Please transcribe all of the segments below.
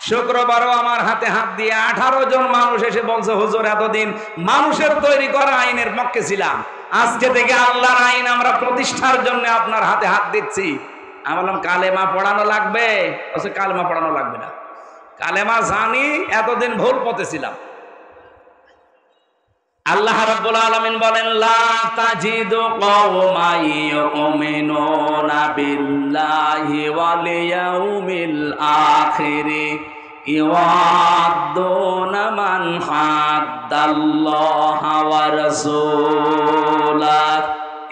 শুক্রবারও আমার হাতে হাত দিয়ে 18 জন মানুষ এসে বলছে, হুজুর এতদিন মানুষের তৈরি করা আইনের পক্ষে ছিলাম, আজকে থেকে আল্লাহর আইন আমরা প্রতিষ্ঠার জন্য আপনার হাতে হাত দিচ্ছি। আমি বললাম কালেমা পড়ানো লাগবে? বলছে কালেমা পড়ানো লাগবে না, কালেমা জানি, এতদিন ভুল পথে ছিলাম। আল্লাহ রাব্বুল আলামিন বলেন, লা তাজিদু কওমান ইউমিনুনা বিল্লাহি ওয়াল ইয়াউমিল আখির ইওয়াদ্দুনা মান হাদ্দাল্লাহা ওয়া রাসূলাহ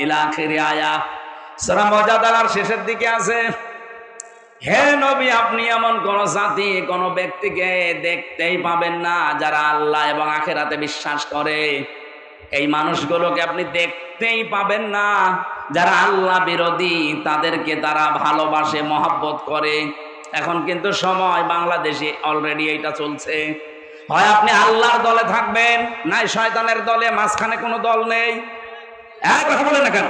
ইলা আখিরি আয়াত। সূরা মুজাদালার শেষের দিকে আছে, হে নবী আপনি এমন কোন জাতি, কোন ব্যক্তিকে দেখতেই পাবেন না যারা আল্লাহ এবং আখিরাতে বিশ্বাস করে। এই মানুষগুলোকে আপনি দেখতেই পাবেন না যারা আল্লাহ বিরোধী, তাদেরকে তারা ভালোবাসে, মহব্বত করে। এখন কিন্তু সময় বাংলাদেশে অলরেডি এইটা চলছে, হয় আপনি আল্লাহর দলে থাকবেন, নাই শয়তানের দলে, মাঝখানে কোনো দল নেই। এক কথা বলেন না কেন?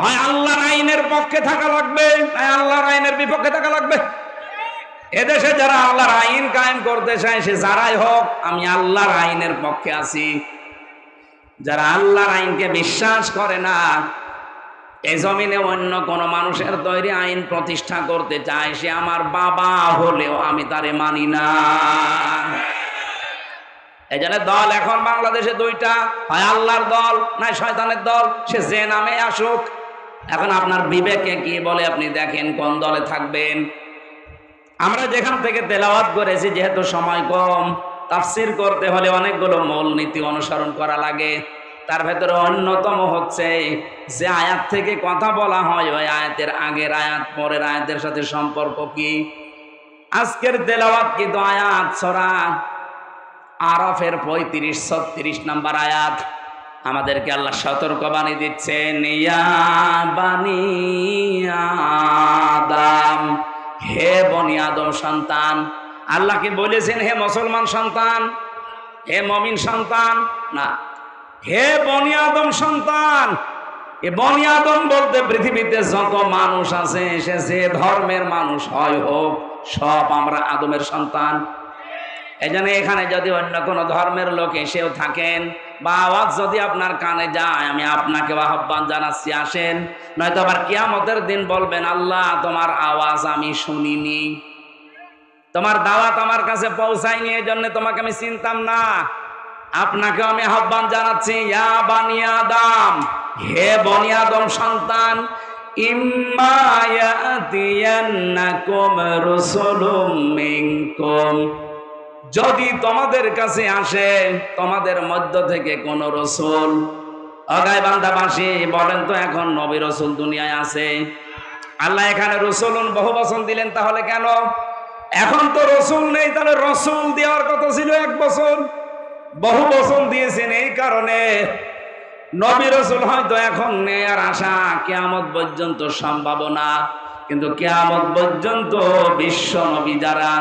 হয় আল্লাহর আইনের পক্ষে থাকা লাগবে, নাই আল্লাহর আইনের বিপক্ষে থাকা লাগবে। এদেশে যারা আল্লাহর আইন কায়েম করতে চায় সে যারাই হোক, আমি আল্লাহর আইনের পক্ষে আছি। যারা আল্লাহর আইনকে বিশ্বাস করে না, এই জমিনে অন্য কোন মানুষের তৈরি আইন প্রতিষ্ঠা করতে চায়, সে আমার বাবা হলেও আমি তারে মানি না। এই জন্য দল এখন বাংলাদেশে দুইটা, হয় আল্লাহর দল নাই শয়তানের দল, সে যে নামে আসুক। এখন আপনার বিবেকে কি বলে আপনি দেখেন কোন দলে থাকবেন। আমরা যেখান থেকে তেলাওয়াত করেছি, যেহেতু সময় কম, তাফসীর করতে হলে অনেকগুলো মূলনীতি অনুসরণ করা লাগে। তার ভেতরে অন্যতম হচ্ছে যে আয়াত থেকে কথা বলা হয় ওই আয়াতের আগের আয়াত পরের আয়াতের সাথে সম্পর্ক কি। আজকের তেলাওয়াত কিন্তু আয়াত সূরা আরাফের 35-36 নম্বর আয়াত। আমাদেরকে আল্লাহ সতর্কবাণী দিচ্ছেন, ইয়া বানি আদম, হে বনি আদম সন্তান। আল্লাহকে বলেছেন হে মুসলমান সন্তান, হে মুমিন সন্তান না, হে বনি আদম সন্তান। এ বনি আদম বলতে পৃথিবীতে যত মানুষ আছে, সে যে ধর্মের মানুষ হয় হোক, সব আমরা আদমের সন্তান। এই জন্য এখানে যদি অন্য কোনো ধর্মের লোক এসেও থাকেন বা আওয়াজ যদি আপনার কানে যায়, আমি আপনাকে আহ্বান জানাচ্ছি আসেন, নয়তো আবার কিয়ামতের দিন বলবেন আল্লাহ তোমার আওয়াজ আমি শুনিনি, তোমার দাওয়াত আমার কাছে পৌঁছায়নি, এই জন্য তোমাকে আমি চিনতাম না। আপনাকেও আমি আহ্বান জানাচ্ছি, ইয়া বানি আদম, হে বনি আদম সন্তান, ইম্মা ইয়াতিয়ান্নাকুম রাসূলুম মিনকুম, যদি তোমাদের কাছে আসে তোমাদের মধ্য থেকে কোন রসুল। অগায় বান্দাবাসী বলেন তো, এখন নবী রসুল দুনিয়ায় আছে? আল্লাহ এখানে রসুলুন বহু বচন দিলেন, তাহলে কেন? এখন তো রসুল নেই, তাহলে রসুল দেওয়ার কথা ছিল এক বছর, বহু বচন দিয়েছেন এই কারণে। নবী রসুল হয়তো এখন নেই আর আশা কিয়ামত পর্যন্ত সম্ভাবনা, কিন্তু কিয়ামত পর্যন্ত বিশ্ব নবী যারা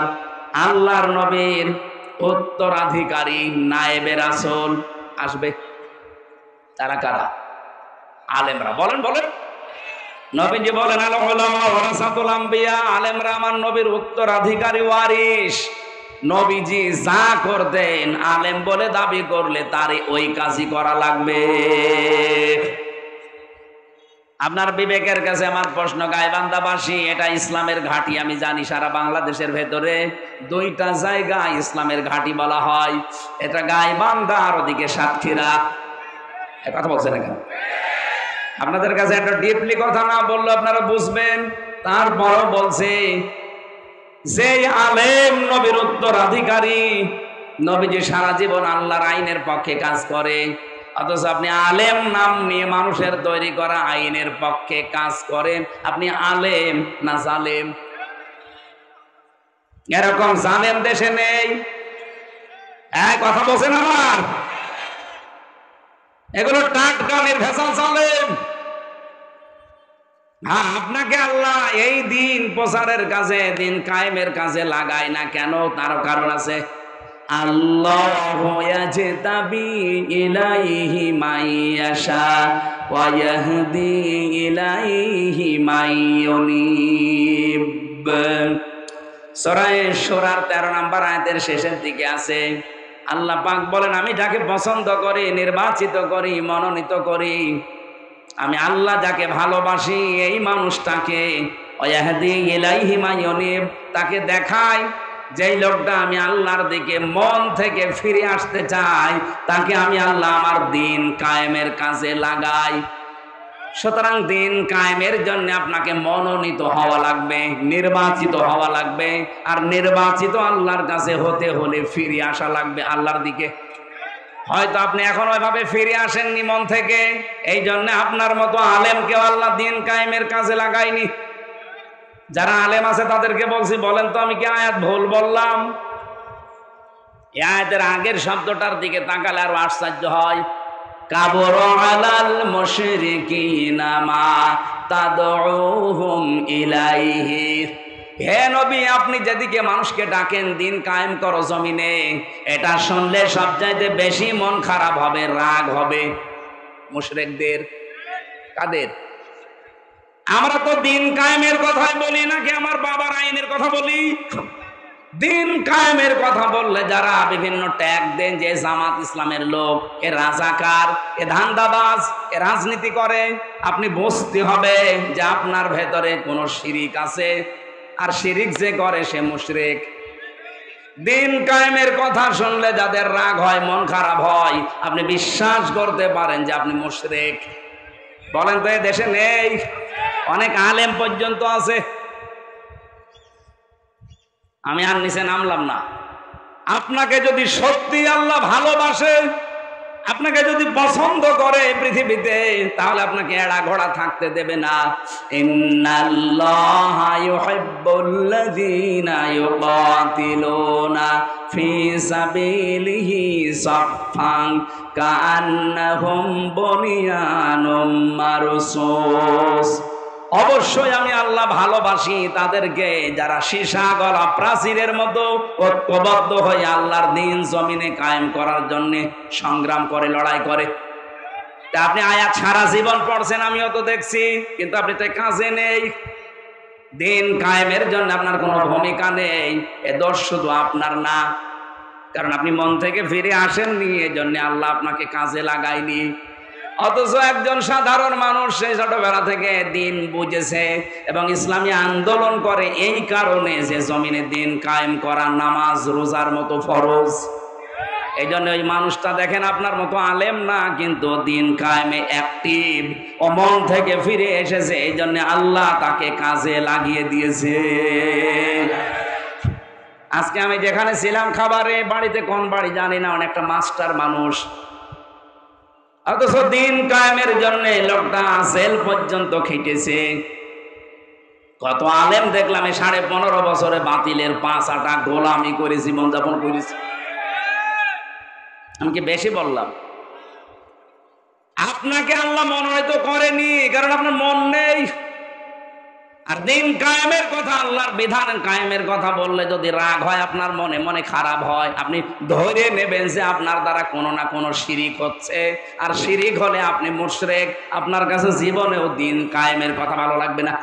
আল্লাহর নবীর উত্তরাধিকারী নায়েবে রাসূল আসবে, তারা কারা? আলেমরা। বলেন বলেন। নবীজি বলেন আল উলামা ওয়ারাসাতুল আম্বিয়া, আলেমরা আমার নবীর উত্তরাধিকারী ওয়ারিস। নবীজি যা করতেন আলেম বলে দাবি করলে তারই ওই কাজই করা লাগবে। আপনার বিবেকের কাছে আমার প্রশ্ন, গাইবান্ধাবাসী, এটা ইসলামের ঘাঁটি আমি জানি, সারা বাংলাদেশের ভেতরে দুইটা জায়গা ইসলামের ঘাঁটি বলা হয়, এটা গাইবান্ধা আর ওদিকে সাতক্ষীরা। কথা বলছেন এখানে? আপনাদের কাছে একটা ডিপলি কথা না বললে আপনারা বুঝবেন, তারপরও বলছে যে আলেম নবীর উত্তরাধিকারী, নবীজি সারা জীবন আল্লাহর আইনের পক্ষে কাজ করে, অথচ আপনি আলেম নাম নিয়ে মানুষের তৈরি করা আইনের পক্ষে কাজ করেন। আপনি আলেম না জালেম? এরকম জালেম দেশে নেই। কথা বলছেন আমার? এগুলো টাটকা নির্ভেজাল জালেম। হ্যাঁ, আপনাকে আল্লাহ এই দিন প্রচারের কাজে, দিন কায়েমের কাজে লাগায় না কেন? তারও কারণ আছে। আল্লাহু ইয়াজতাবি ইলাইহি মাইয়াশা ওয়া ইয়াহদি ইলাইহি মাইয়ুনিব। সূরা শূরার 13 নম্বর আয়াতের শেষের দিকে আছে, আল্লাহ পাক বলেন, আমি যাকে পছন্দ করি, নির্বাচিত করি, মনোনীত করি, আমি আল্লাহ যাকে ভালোবাসি এই মানুষটাকে ওয়াহদি ইলাইহি মা ইউনিব, তাকে দেখাই যেই লোকটা আমি আল্লাহর দিকে মন থেকে ফিরে আসতে চাই, তাকে আমি আল্লাহ আমার দিন কায়েমের কাজে লাগাই। সুতরাং দিন কায়েমের জন্য আপনাকে মনোনীত হওয়া লাগবে, নির্বাচিত হওয়া লাগবে, আর নির্বাচিত আল্লাহর কাছে হতে হলে ফিরে আসা লাগবে আল্লাহর দিকে। হয়তো আপনি এখন ওইভাবে ফিরে আসেননি মন থেকে, এই জন্য আপনার মতো আলেমকেও আল্লাহ দিন কায়েমের কাজে লাগায়নি। যারা আলেম আছে তাদেরকে বলছি, বলেন তো আমি কি আয়াত ভুল বললাম? এই আয়াতের আগের শব্দটার দিকে তাকালে আরো আশ্চর্য হয়। কাবর আলাল মুশরিকিনা মা তাদউহুম ইলাইহি, হে নবী আপনি যেদিকে মানুষকে ডাকেন দিন কায়েম করো জমিনে, এটা শুনলে সবচাইতে বেশি মন খারাপ হবে, রাগ হবে মুশরিকদের। কাদের? আমরা তো দিন কায়েমের কথাই বলি নাকি আমার বাবার আইনের কথা বলি? দিন কায়েমের কথা বললে যারা বিভিন্ন ট্যাগ দেন যে জামাত ইসলামের লোক, এ রাজাকার, এ ধান্দাবাজ, এ রাজনীতি করে, আপনি বুঝতে হবে যে আপনার ভেতরে কোনো শিরিক আছে, আর শিরিক যে করে সে মুশরিক। দিন কায়েমের কথা শুনলে যাদের রাগ হয়, মন খারাপ হয়, আপনি বিশ্বাস করতে পারেন যে আপনি মুশরিক। বলেন তো, এ দেশে নেই? অনেক আলেম পর্যন্ত আছে। আমি আর নিচে নামলাম না। আপনাকে যদি সত্যি আল্লাহ ভালোবাসে, আপনাকে যদি পছন্দ করে পৃথিবীতে, তাহলে আপনাকে এড়া ঘোড়া থাকতে দেবে না। ইন্নাল্লাহা ইউহিব্বুল্লাযীনা ইউকাতিলুনা ফি সাবিলিহি সাফফান কাআন্নাহুম বুনিয়ানুম মারসুস। অবশ্যই আমি আল্লাহ ভালোবাসি তাদেরকে যারা সীসা গলা প্রাচীরের মতো ঐক্যবদ্ধ হয়ে আল্লাহর দিন জমিনে কায়েম করার জন্য সংগ্রাম করে, লড়াই করে। তা আপনি আয়াত সারা জীবন পড়ছেন, আমিও তো দেখছি, কিন্তু আপনি তো কাজে নেই। দিন কায়েমের জন্য আপনার কোনো ভূমিকা নেই। এ দোষ শুধু আপনার না, কারণ আপনি মন থেকে ফিরে আসেননি, এজন্য আল্লাহ আপনাকে কাজে লাগায়নি। অথচ একজন সাধারণ মানুষ সে ছোটবেলা থেকে দিন বুঝেছে এবং ইসলামী আন্দোলন করে এই কারণে যে জমিনে দিন কায়েম করা নামাজ রোজার মতো ফরজ। এই জন্য ওই মানুষটা দেখেন আপনার মতো আলেম না, কিন্তু দিন কায়েমে অ্যাক্টিভ, ও মন থেকে ফিরে এসেছে, এই জন্য আল্লাহ তাকে কাজে লাগিয়ে দিয়েছে। আজকে আমি যেখানে ছিলাম খাবারে, বাড়িতে কোন বাড়ি জানি না, অনেকটা মাস্টার মানুষ, অথচ দিন কায়েমের জন্য লোকটা জেল পর্যন্ত খেটেছে। কত আলেম দেখলাম 15.5 বছরে বাতিলের 5 আটা গোলামি করে জীবনযাপন করেছে। আমি কি বেশি বললাম? আপনাকে আল্লাহ মনোনীত করেনি কারণ আপনার মন নেই। আর দিন কায়েমের কথা, আল্লাহর বিধান কায়েমের কথা বললে যদি রাগ হয় আপনার মনে, মনে খারাপ হয়, আপনি ধরে নেবেন যে আপনার দ্বারা কোনো না কোনো শিরিক হচ্ছে, আর শিরিক হলে আপনি মুশরিক। আপনার কাছে জীবনেও দিন কায়েমের কথা ভালো লাগবে না।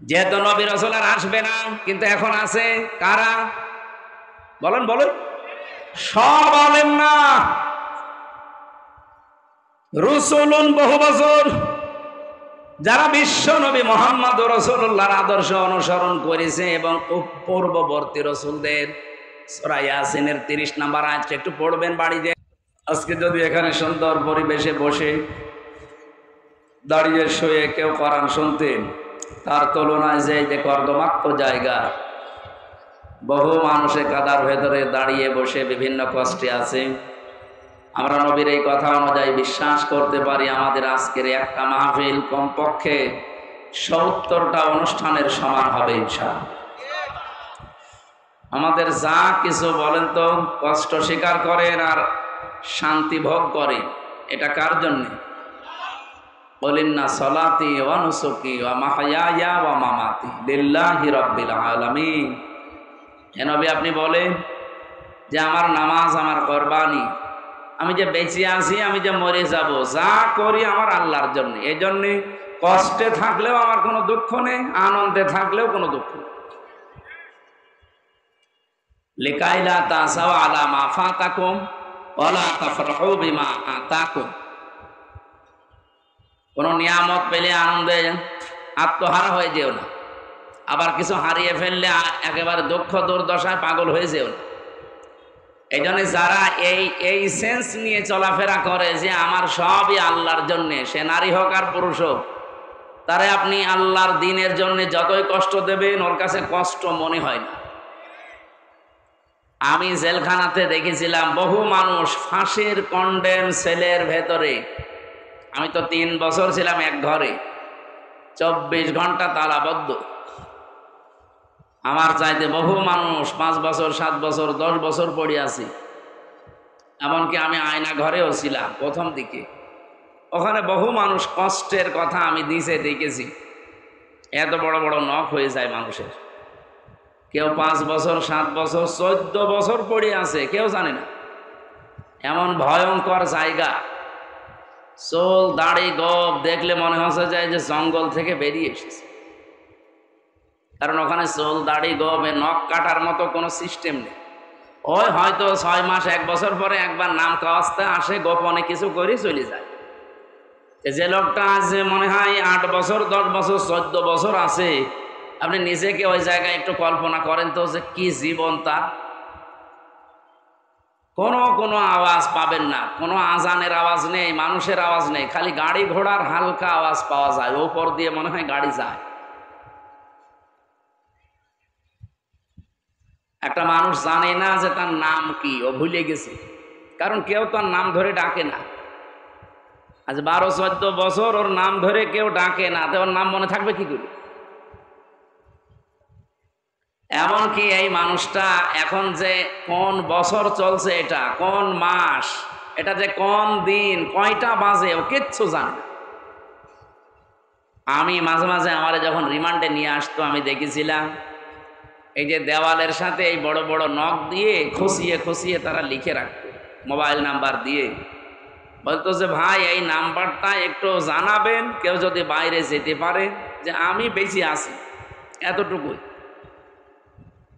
যেহেতু নবী রাসূল আর আসবে না, কিন্তু এখন আছে কারা? বলেন বলেন। সব আলেম না, রসুলুন বহু বছর যারা বিশ্ব নবী মুহাম্মদ রাসূলুল্লাহর আদর্শ অনুসরণ করেছে এবং পূর্ববর্তী রসুলদের। সূরা ইয়াসিনের 30 নম্বর আয়াতটা একটু পড়বেন বাড়িতে। আজকে যদি এখানে সুন্দর পরিবেশে বসে দাঁড়িয়ে শুয়ে কেউ কোরআন শুনতেন, তার তুলনায় যে কর্দমাক্ত জায়গা, বহু মানুষের কাদার ভেতরে দাঁড়িয়ে বসে বিভিন্ন কষ্টে আছে। আমরা নবীর এই কথা অনুযায়ী বিশ্বাস করতে পারি আমাদের আজকের একটা মাহফিল কমপক্ষে 70টা অনুষ্ঠানের সমান হবে ইনশাআল্লাহ। আমাদের যা কিছু বলেন তো কষ্ট স্বীকার করেন আর শান্তি ভোগ করেন, এটা কার জন্য? বলেন না, সলাতি ওয়া নুসুকি ওয়া মাহইয়া ওয়া মামাতি লিল্লাহি রাব্বিল আলামিন। হে নবী আপনি বলেন যে আমার নামাজ, আমার কুরবানি, আমি যে বেঁচে আছি, আমি যে মরে যাব, যা করি আমার আল্লাহর জন্য। এই জন্যে কষ্টে থাকলেও আমার কোনো দুঃখ নেই, আনন্দে থাকলেও কোনো দুঃখ নেই। লিকাইলা তাসাও আলা মা ফাতাকুম ওয়ালা তাফরাহু বিমা আতাকুম। কোন নিয়ামত পেলে আনন্দে আত্মহারা হয়ে যেও না, আবার কিছু হারিয়ে ফেললে একেবারে দুঃখ দুর্দশায় পাগল হয়ে যেও না। এই জন্য যারা এই সেন্স নিয়ে চলাফেরা করে যে আমার সবই আল্লাহর জন্যে, সে নারী হোক আর পুরুষ হোক, তারে আপনি আল্লাহর দিনের জন্য যতই কষ্ট দেবেন ওর কাছে কষ্ট মনে হয় না। আমি জেলখানাতে দেখেছিলাম বহু মানুষ ফাঁসির কন্ডেম সেলের ভেতরে। আমি তো 3 বছর ছিলাম এক ঘরে, 24 ঘন্টা তালাবদ্ধ। আমার চাইতে বহু মানুষ 5 বছর 7 বছর 10 বছর পড়ে আছি। এমনকি আমি আয়না ঘরেও ছিলাম প্রথম দিকে। ওখানে বহু মানুষ কষ্টের কথা আমি দিছে দেখেছি। এত বড় বড় নখ হয়ে যায় মানুষের। কেউ 5 বছর 7 বছর 14 বছর পড়ে আছে, কেউ জানে না। এমন ভয়ঙ্কর জায়গা, চুল দাড়ি গোঁফ দেখলে মনে হচ্ছে যায় যে জঙ্গল থেকে বেরিয়ে এসেছে। কারণ ওখানে চুল দাড়ি গোঁফ নখ কাটার মতো কোনো সিস্টেম নেই। ওই হয়তো 6 মাস 1 বছর পরে একবার নাম কাওয়াজতে আসে, গোপনে কিছু করে চলে যায়। যে লোকটা আছে মনে হয় 8 বছর 10 বছর 14 বছর আছে, আপনি নিজেকে ওই জায়গায় একটু কল্পনা করেন তো যে কি জীবন তার। কোনো আওয়াজ পাবেন না, কোনো আজানের আওয়াজ নেই, মানুষের আওয়াজ নেই, খালি গাড়ি ঘোড়ার হালকা আওয়াজ পাওয়া যায়। ওপর দিয়ে মনে হয় গাড়ি যায়। একটা মানুষ জানে না যে তার নাম কি, ও ভুলে গেছে। কারণ কেউ তার নাম ধরে ডাকে না। আজ 12-14 বছর ওর নাম ধরে কেউ ডাকে না, তো ওর নাম মনে থাকবে কি করে? এমনকি এই মানুষটা এখন যে কোন বছর চলছে, এটা কোন মাস, এটা যে কোন দিন কয়টা বাজে, ও কিচ্ছু জানে না। আমি মাঝে মাঝে আমারে যখন রিমান্ডে নিয়ে আসতো, আমি দেখেছিলাম এই যে দেওয়ালের সাথে এই বড় বড় নখ দিয়ে খুশিয়ে খুশিয়ে তারা লিখে রাখতো, মোবাইল নাম্বার দিয়ে। বলতো যে ভাই এই নাম্বারটা একটু জানাবেন, কেউ যদি বাইরে যেতে পারে যে আমি বেঁচে আছি, এতটুকুই।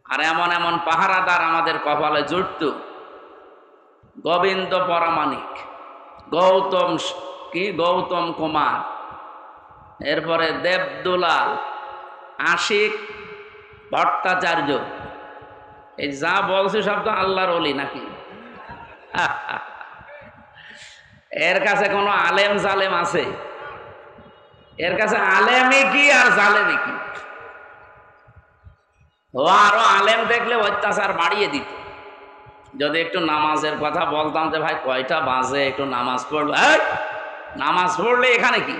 আর এমন এমন পাহারাদার আমাদের কপালে জুটত। গোবিন্দ পরামানিক, গৌতম কুমার, এরপরে দেবদুলাল, আশিক ভট্টাচার্য। এই যা বলছে সব তো আল্লাহর ওলি নাকি? এর কাছে কোনো আলেম জালেম আছে? এর কাছে আলেমই কি আর জালেমই কি? ও আরো আলেম দেখলে অত্যাচার বাড়িয়ে দিত। যদি একটু নামাজের কথা বলতাম যে ভাই কয়টা বাজে, একটু নামাজ পড়বো, নামাজ পড়লে এখানে কি?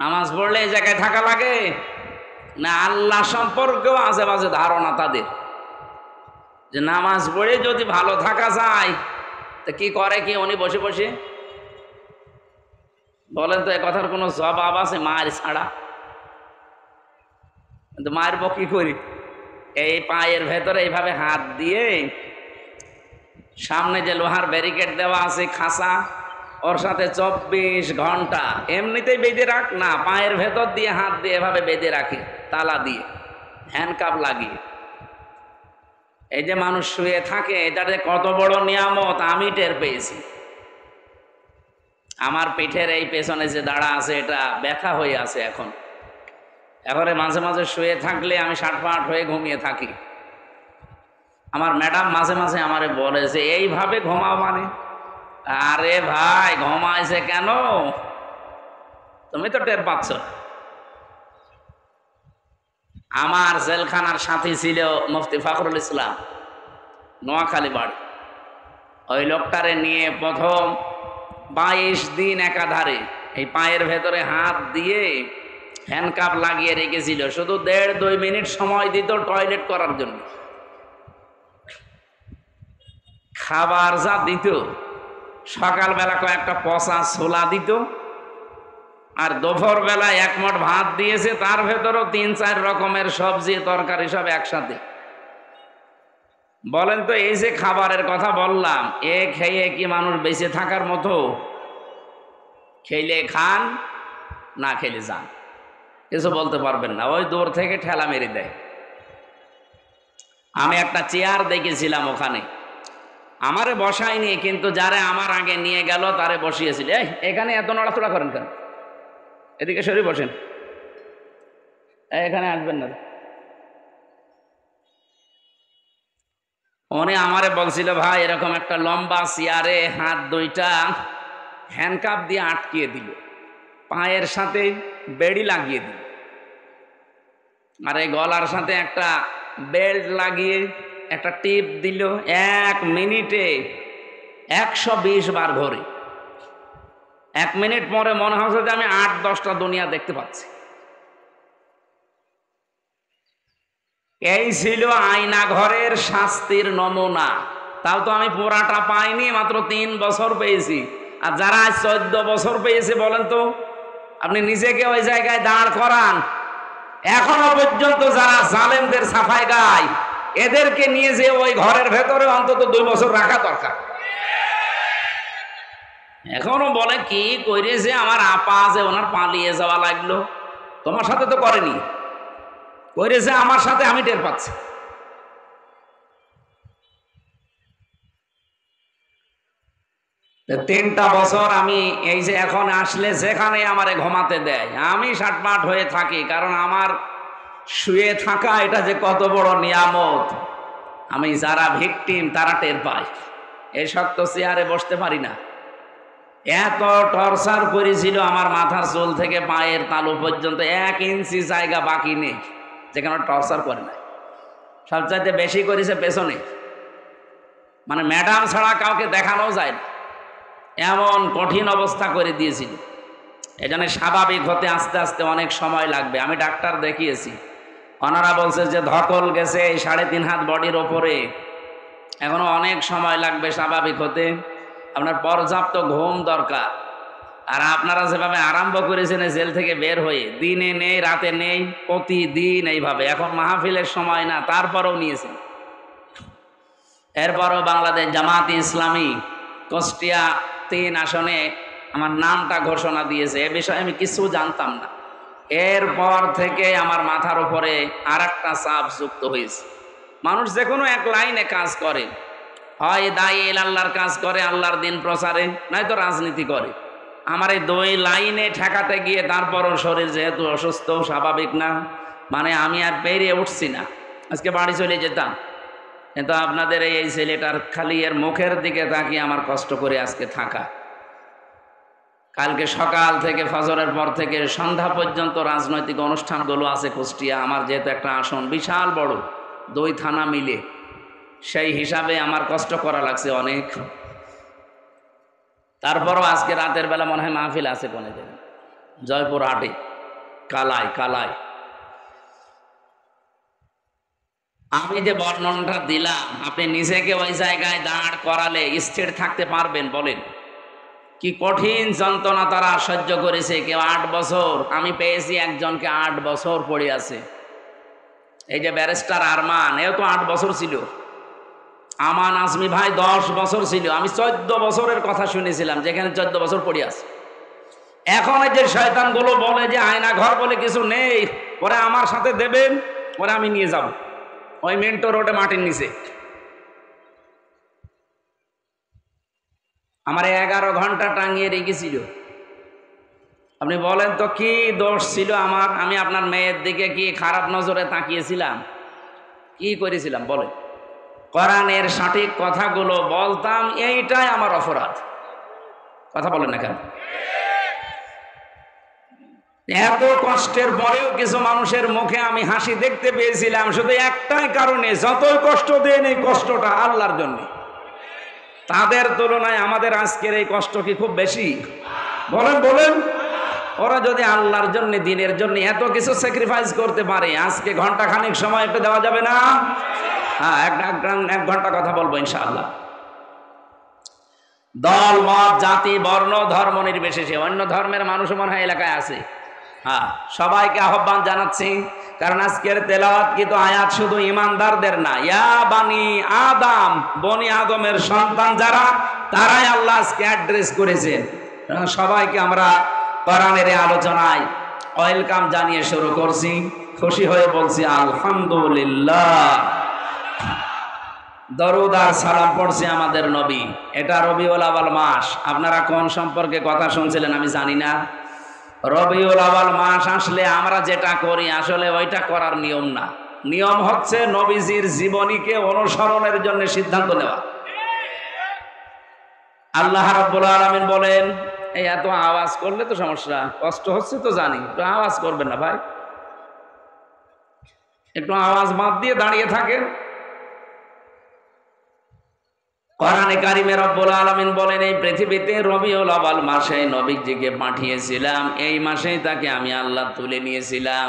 নামাজ পড়লে এই জায়গায় থাকা লাগে না? আল্লাহ সম্পর্কেও আজে বাজে ধারণা তাদের, যে নামাজ পড়ে যদি ভালো থাকা যায় তা কি করে কি উনি বসে বসে? বলেন তো, এ কথার কোনো জবাব আছে মায়ের ছাড়া? কিন্তু মায়ের বউ কি করি? এই পায়ের ভেতরে এইভাবে হাত দিয়ে, সামনে যে লোহার ব্যারিকেড দেওয়া আছে খাঁচা, ওর সাথে 24 ঘন্টা এমনিতেই বেঁধে রাখ না, পায়ের ভেতর দিয়ে হাত দিয়ে এভাবে বেঁধে রাখে তালা দিয়ে, হ্যান্ডকাপ লাগিয়ে। এই যে মানুষ শুয়ে থাকে, এটা যে কত বড় নিয়ামত আমি টের পেয়েছি। আমার পিঠের এই পেছনে যে দাঁড়া আছে, এটা ব্যথা হয়ে আছে এখন। এবারে মাঝে মাঝে শুয়ে থাকলে আমি 60-65 হয়ে ঘুমিয়ে থাকি। আমার ম্যাডাম মাঝে মাঝে আমারে বলে যে এইভাবে ঘুমাও মানে? আরে ভাই, ঘুমাইছে কেন? তুমি তো টের পাচ্ছ। আমার জেলখানার সাথী ছিল মুফতি ফখরুল ইসলাম, নোয়াখালী বাড়ি। ওই লোকটারে নিয়ে প্রথম 22 দিন একাধারে এই পায়ের ভেতরে হাত দিয়ে হ্যান্ডকাপ লাগিয়ে রেখেছিল। শুধু 1.5-2 মিনিট সময় দিত টয়লেট করার জন্য। খাবার যা দিত, সকালবেলা কয়েকটা পচা ছোলা দিত, আর দুপুর বেলা 1 মুঠ ভাত দিয়েছে, তার ভেতরও 3-4 রকমের সবজি তরকারি সব একসাথে। বলেন তো, এই যে খাবারের কথা বললাম, এ খেয়ে কি মানুষ বেঁচে থাকার মতো? খেলে খান, না খেলে যান, কিছু বলতে পারবেন না, ওই দূর থেকে ঠেলা মেরে দেয়। আমি একটা চেয়ার দেখেছিলাম ওখানে, আমারে বসায়নি, কিন্তু যারা আমার আগে নিয়ে গেল তারে বসিয়েছিল। এই এখানে এত নড়াচড়া করেন কেন? এদিকে সরে বসেন, এখানে আসবেন না। উনি আমারে বলছিল, ভাই এরকম একটা লম্বা চেয়ারে হাত দুইটা হ্যান্ডকাপ দিয়ে আটকিয়ে দিল, পায়ের সাথে বেড়ি লাগিয়ে দিল, আর এই গলার সাথে একটা বেল্ট লাগিয়ে একটা টিপ দিল। 1 মিনিটে 120 বার ঘোরে। 1 মিনিট পরে মনে হচ্ছে যে আমি 8-10টা দুনিয়া দেখতে পাচ্ছি। এই ছিল আয়না ঘরের শাস্তির নমুনা। তাও তো আমি পুরাটা পাইনি, মাত্র 3 বছর পেয়েছি। আর যারা 14 বছর পেয়েছে বলেন তো, আপনি নিজেকে ওই জায়গায় দাঁড় করান। এখনো পর্যন্ত যারা জালেমদের সাফাই গায়, এদেরকে নিয়ে যে ওই ঘরের ভেতরে অন্তত 2 বছর রাখা দরকার। এখনো বলে কি করেছে আমার আপা, যে ওনার পালিয়ে যাওয়া লাগলো। তোমার সাথে তো করেনি, করেছে আমার সাথে, আমি টের পাচ্ছি। তিনটা বছর আমি এই যে এখন আসলে যেখানে আমারে ঘুমাতে দেয়, আমি সাটমাট হয়ে থাকি, কারণ আমার শুয়ে থাকা এটা যে কত বড় নিয়ামত, আমি যারা ভিকটিম তারা টের পায়। এই শক্ত চেয়ারে বসতে পারি না। এত টর্চার করেছিল, আমার মাথার চুল থেকে পায়ের তালু পর্যন্ত 1 ইঞ্চি জায়গা বাকি নেই যেখানে টর্চার করে না। সবচাইতে বেশি করেছে পেছনে, মানে ম্যাডাম ছাড়া কাউকে দেখানো যায় না, এমন কঠিন অবস্থা করে দিয়েছিল। এজন্য স্বাভাবিক হতে আস্তে আস্তে অনেক সময় লাগবে। আমি ডাক্তার দেখিয়েছি, ওনারা বলছে যে ধকল গেছে 3.5 হাত বডির ওপরে, এখনো অনেক সময় লাগবে স্বাভাবিক হতে। আপনার পর্যাপ্ত ঘুম দরকার। আর আপনারা যেভাবে আরম্ভ করেছেন জেল থেকে বের হয়ে, দিনে নেই রাতে নেই, প্রতিদিন এইভাবে, এখন মাহফিলের সময় না, তারপরেও নিয়েছেন। এরপরও বাংলাদেশ জামাতে ইসলামী কুষ্টিয়া 3 আসনে আমার নামটা ঘোষণা দিয়েছে। এ বিষয়ে আমি কিছু জানতাম না। এরপর থেকে আমার মাথার উপরে আরেকটা চাপ যুক্ত হয়েছে। মানুষ যে কোনো এক লাইনে কাজ করে, হয় দায়ী আল্লাহর কাজ করে, আল্লাহর দিন প্রচারে, নয়তো রাজনীতি করে। আমার এই 2 লাইনে ঠেকাতে গিয়ে তারপরও শরীর যেহেতু অসুস্থ, স্বাভাবিক না, মানে আমি আর পেরিয়ে উঠছি না। আজকে বাড়ি চলে যেতাম, কিন্তু আপনাদের এই ছেলেটার খালি এর মুখের দিকে তাকিয়ে আমার কষ্ট করে আজকে থাকা। কালকে সকাল থেকে ফজরের পর থেকে সন্ধ্যা পর্যন্ত রাজনৈতিক অনুষ্ঠানগুলো আছে কুষ্টিয়া। আমার যেহেতু একটা আসন বিশাল বড়, 2 থানা মিলে, সেই হিসাবে আমার কষ্ট করা লাগছে অনেক। তারপরও আজকে রাতের বেলা মনে হয় মাহফিল আছে কোনে জায়গায়, জয়পুর হাটে, কালায়। আমি যে বর্ণনাটা দিলাম, আপনি নিজেকে ওই জায়গায় দাঁড় করালে স্থির থাকতে পারবেন? বলেন, কি কঠিন যন্ত্রণা তারা সহ্য করেছে। কেউ 8 বছর, আমি পেয়েছি একজনকে 8 বছর পড়ে আছে। এই যে ব্যারিস্টার আরমান, এও তো 8 বছর ছিল। আমান আজমি ভাই 10 বছর ছিল। আমি 14 বছরের কথা শুনেছিলাম, যেখানে 14 বছর পড়ে আছে। এখন এই যে শয়তানগুলো বলে যে আয়না ঘর বলে কিছু নেই, পরে আমার সাথে দেবেন, পরে আমি নিয়ে যাব ওই মেন্টো রোডে মাটির নিচে। আমার 11 ঘন্টা টাঙিয়ে রেখেছিল। আপনি বলেন তো কি দোষ ছিল আমার? আমি আপনার মেয়ের দিকে কি খারাপ নজরে তাকিয়েছিলাম? কি করেছিলাম বলেন? কোরআনের সঠিক কথাগুলো বলতাম, এইটাই আমার অপরাধ। কথা বলেন না কেন? এত কষ্টের পরেও কিছু মানুষের মুখে আমি হাসি দেখতে পেয়েছিলাম, শুধু একটাই কারণে, যতই কষ্ট দেন এই কষ্টটা আল্লাহর জন্য। তাদের তুলনায় আমাদের আজকের এই কষ্ট কি খুব বেশি? বলেন। ওরা যদি আল্লাহর জন্য, দিনের জন্য এত কিছু স্যাক্রিফাইস করতে পারে, আজকে ঘন্টাখানিক সময় একটু দেওয়া যাবে না? হ্যাঁ, 1 ঘন্টা কথা বলবো ইনশাআল্লাহ। দল, মত, জাতি, বর্ণ, ধর্ম নির্বিশেষে, অন্য ধর্মের মানুষ মনে হয় এলাকায় আছে। হ্যাঁ, সবাইকে আহ্বান জানাচ্ছি, কারণ আজকের তেলাওয়াত কিন্তু আয়াত শুধু ইমানদারদের না, ইয়া বানি আদম, বনি আদমের সন্তান যারা, তারাই আল্লাহ আজকে অ্যাড্রেস করেছেন। সবাইকে আমরা কোরআনের আলোচনায় ওয়েলকাম জানিয়ে শুরু করছি, খুশি হয়ে বলছি আলহামদুলিল্লাহ। দরুদ আর সালাম পড়ছি আমাদের নবী। এটা রবিউল আউয়াল মাস। আপনারা কোন সম্পর্কে কথা শুনছিলেন আমি জানি না। রবিউল আউয়াল মাস আসলে আমরা যেটা করি আসলে ওইটা করার নিয়ম না। নিয়ম হচ্ছে নবীজির জীবনীকে অনুসরণের জন্য সিদ্ধান্ত নেওয়া। আল্লাহ রাব্বুল আলামিন বলেন, এই এত আওয়াজ করলে তো সমস্যা, কষ্ট হচ্ছে তো জানি, একটু আওয়াজ করবেন না ভাই, একটু আওয়াজ বাদ দিয়ে দাঁড়িয়ে থাকেন। কোরআনে কারিমে রব্বুল আলামিন বলেন, এই পৃথিবীতে রবিউল আউয়াল মাসে নবীজিকে পাঠিয়েছিলাম, এই মাসেই তাকে আমি আল্লাহ তুলে নিয়েছিলাম।